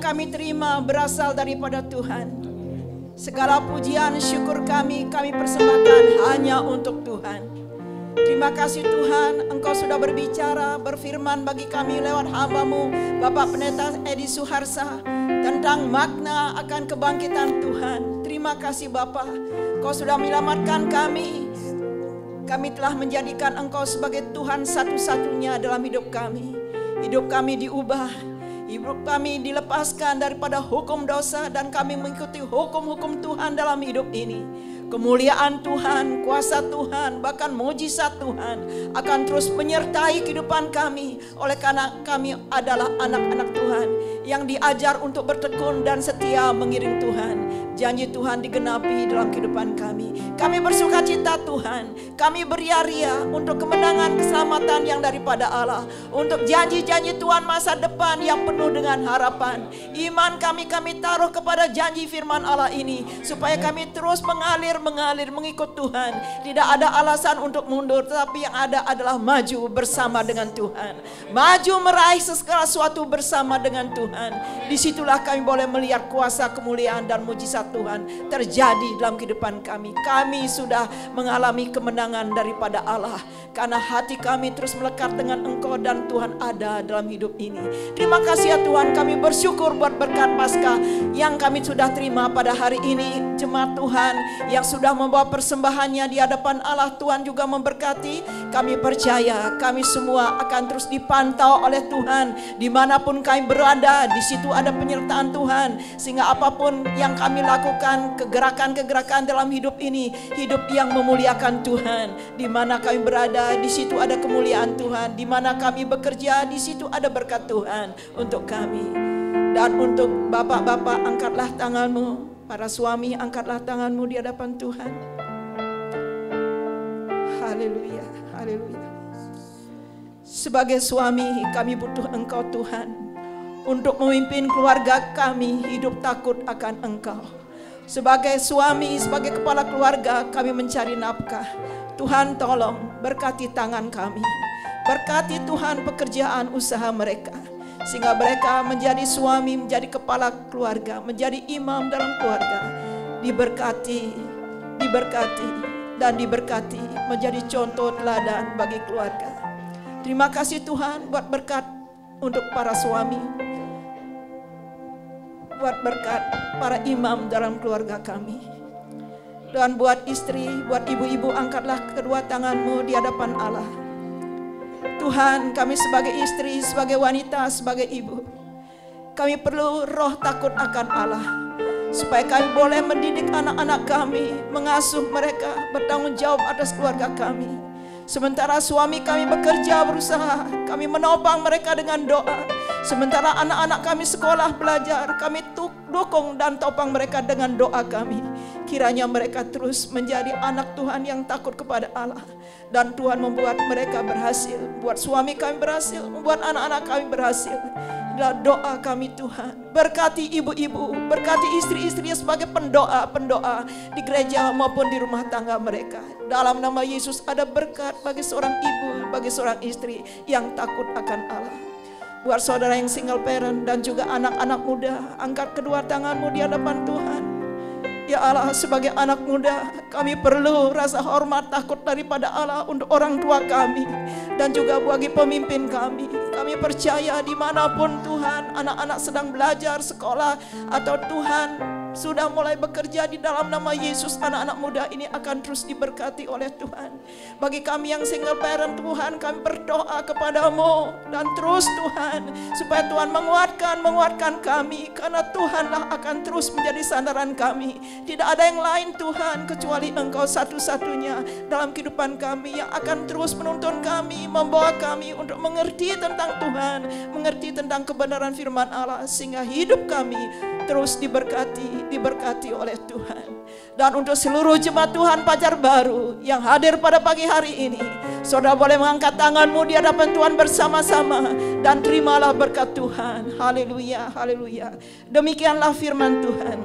kami terima berasal daripada Tuhan. Segala pujian syukur kami persembahkan hanya untuk Tuhan. Terima kasih Tuhan, Engkau sudah berbicara, berfirman bagi kami lewat hamba-Mu Bapak Pendeta Edi Suharsa tentang makna akan kebangkitan Tuhan. Terima kasih Bapa, Kau sudah menyelamatkan kami. Kami telah menjadikan Engkau sebagai Tuhan satu-satunya dalam hidup kami. Hidup kami diubah, hidup kami dilepaskan daripada hukum dosa, dan kami mengikuti hukum-hukum Tuhan dalam hidup ini. Kemuliaan Tuhan, kuasa Tuhan, bahkan mujizat Tuhan akan terus menyertai kehidupan kami. Oleh karena kami adalah anak-anak Tuhan yang diajar untuk bertekun dan setia mengiring Tuhan. Janji Tuhan digenapi dalam kehidupan kami. Kami bersuka cita Tuhan. Kami beria-ria untuk kemenangan keselamatan yang daripada Allah. Untuk janji-janji Tuhan masa depan yang penuh dengan harapan. Iman kami taruh kepada janji firman Allah ini. Supaya kami terus mengalir mengikut Tuhan. Tidak ada alasan untuk mundur, tetapi yang ada adalah maju bersama dengan Tuhan. Maju meraih segala sesuatu bersama dengan Tuhan. Disitulah kami boleh melihat kuasa, kemuliaan, dan mujizat Tuhan terjadi dalam kehidupan kami. Kami sudah mengalami kemenangan daripada Allah. Karena hati kami terus melekat dengan Engkau dan Tuhan ada dalam hidup ini. Terima kasih ya Tuhan, kami bersyukur buat berkat Paskah yang kami sudah terima pada hari ini. Jemaat Tuhan yang sudah membawa persembahannya di hadapan Allah, Tuhan juga memberkati. Kami percaya kami semua akan terus dipantau oleh Tuhan. Dimanapun kami berada, di situ ada penyertaan Tuhan. Sehingga apapun yang kami lakukan, kegerakan-kegerakan dalam hidup ini, hidup yang memuliakan Tuhan. Di mana kami berada, di situ ada kemuliaan Tuhan. Di mana kami bekerja, di situ ada berkat Tuhan untuk kami. Dan untuk bapak-bapak, angkatlah tanganmu. Para suami, angkatlah tanganmu di hadapan Tuhan. Haleluya, haleluya. Sebagai suami, kami butuh Engkau Tuhan. Untuk memimpin keluarga kami, hidup takut akan Engkau. Sebagai suami, sebagai kepala keluarga, kami mencari nafkah. Tuhan tolong berkati tangan kami. Berkati Tuhan pekerjaan usaha mereka. Sehingga mereka menjadi suami, menjadi kepala keluarga, menjadi imam dalam keluarga. Diberkati, dan diberkati menjadi contoh teladan bagi keluarga. Terima kasih Tuhan buat berkat untuk para suami. Buat berkat para imam dalam keluarga kami. Dan buat istri, buat ibu-ibu, angkatlah kedua tanganmu di hadapan Allah. Tuhan, kami sebagai istri, sebagai wanita, sebagai ibu, kami perlu roh takut akan Allah. Supaya kami boleh mendidik anak-anak kami, mengasuh mereka, bertanggung jawab atas keluarga kami. Sementara suami kami bekerja, berusaha, kami menopang mereka dengan doa. Sementara anak-anak kami sekolah, belajar, kami dukung dan topang mereka dengan doa kami. Kiranya mereka terus menjadi anak Tuhan yang takut kepada Allah. Dan Tuhan membuat mereka berhasil, buat suami kami berhasil, membuat anak-anak kami berhasil. Inilah doa kami Tuhan. Berkati ibu-ibu, berkati istri-istri sebagai pendoa-pendoa di gereja maupun di rumah tangga mereka. Dalam nama Yesus ada berkat bagi seorang ibu, bagi seorang istri yang takut akan Allah. Buat saudara yang single parent dan juga anak-anak muda, angkat kedua tanganmu di hadapan Tuhan. Ya Allah, sebagai anak muda, kami perlu rasa hormat takut daripada Allah untuk orang tua kami. Dan juga bagi pemimpin kami. Kami percaya dimanapun Tuhan, anak-anak sedang belajar, sekolah, atau Tuhan sudah mulai bekerja di dalam nama Yesus, anak-anak muda ini akan terus diberkati oleh Tuhan. Bagi kami yang single parent, Tuhan, kami berdoa kepadamu. Dan terus Tuhan, supaya Tuhan menguatkan kami. Karena Tuhanlah akan terus menjadi sandaran kami. Tidak ada yang lain Tuhan, kecuali Engkau satu-satunya dalam kehidupan kami. Yang akan terus menuntun kami, membawa kami untuk mengerti tentang Tuhan. Mengerti tentang kebenaran firman Allah. Sehingga hidup kami terus diberkati oleh Tuhan. Dan untuk seluruh jemaat Tuhan Pajar Baru yang hadir pada pagi hari ini, saudara boleh mengangkat tanganmu di hadapan Tuhan bersama-sama dan terimalah berkat Tuhan. Haleluya, haleluya. Demikianlah firman Tuhan.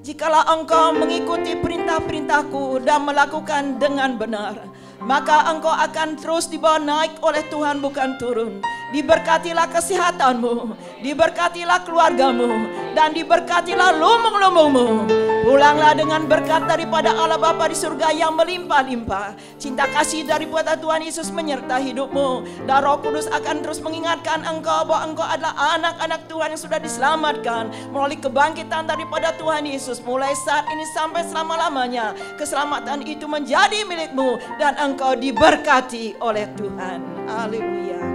Jikalau engkau mengikuti perintah-perintahku dan melakukan dengan benar, maka engkau akan terus dibawa naik oleh Tuhan, bukan turun. diberkatilah kesehatanmu, diberkatilah keluargamu, dan diberkatilah lumbung-lumbungmu. Pulanglah dengan berkat daripada Allah Bapa di surga yang melimpah-limpah. Cinta kasih daripada Tuhan Yesus menyertai hidupmu, dan Roh Kudus akan terus mengingatkan engkau bahwa engkau adalah anak-anak Tuhan yang sudah diselamatkan melalui kebangkitan daripada Tuhan Yesus. Mulai saat ini sampai selama-lamanya, keselamatan itu menjadi milikmu dan engkau diberkati oleh Tuhan. Haleluya.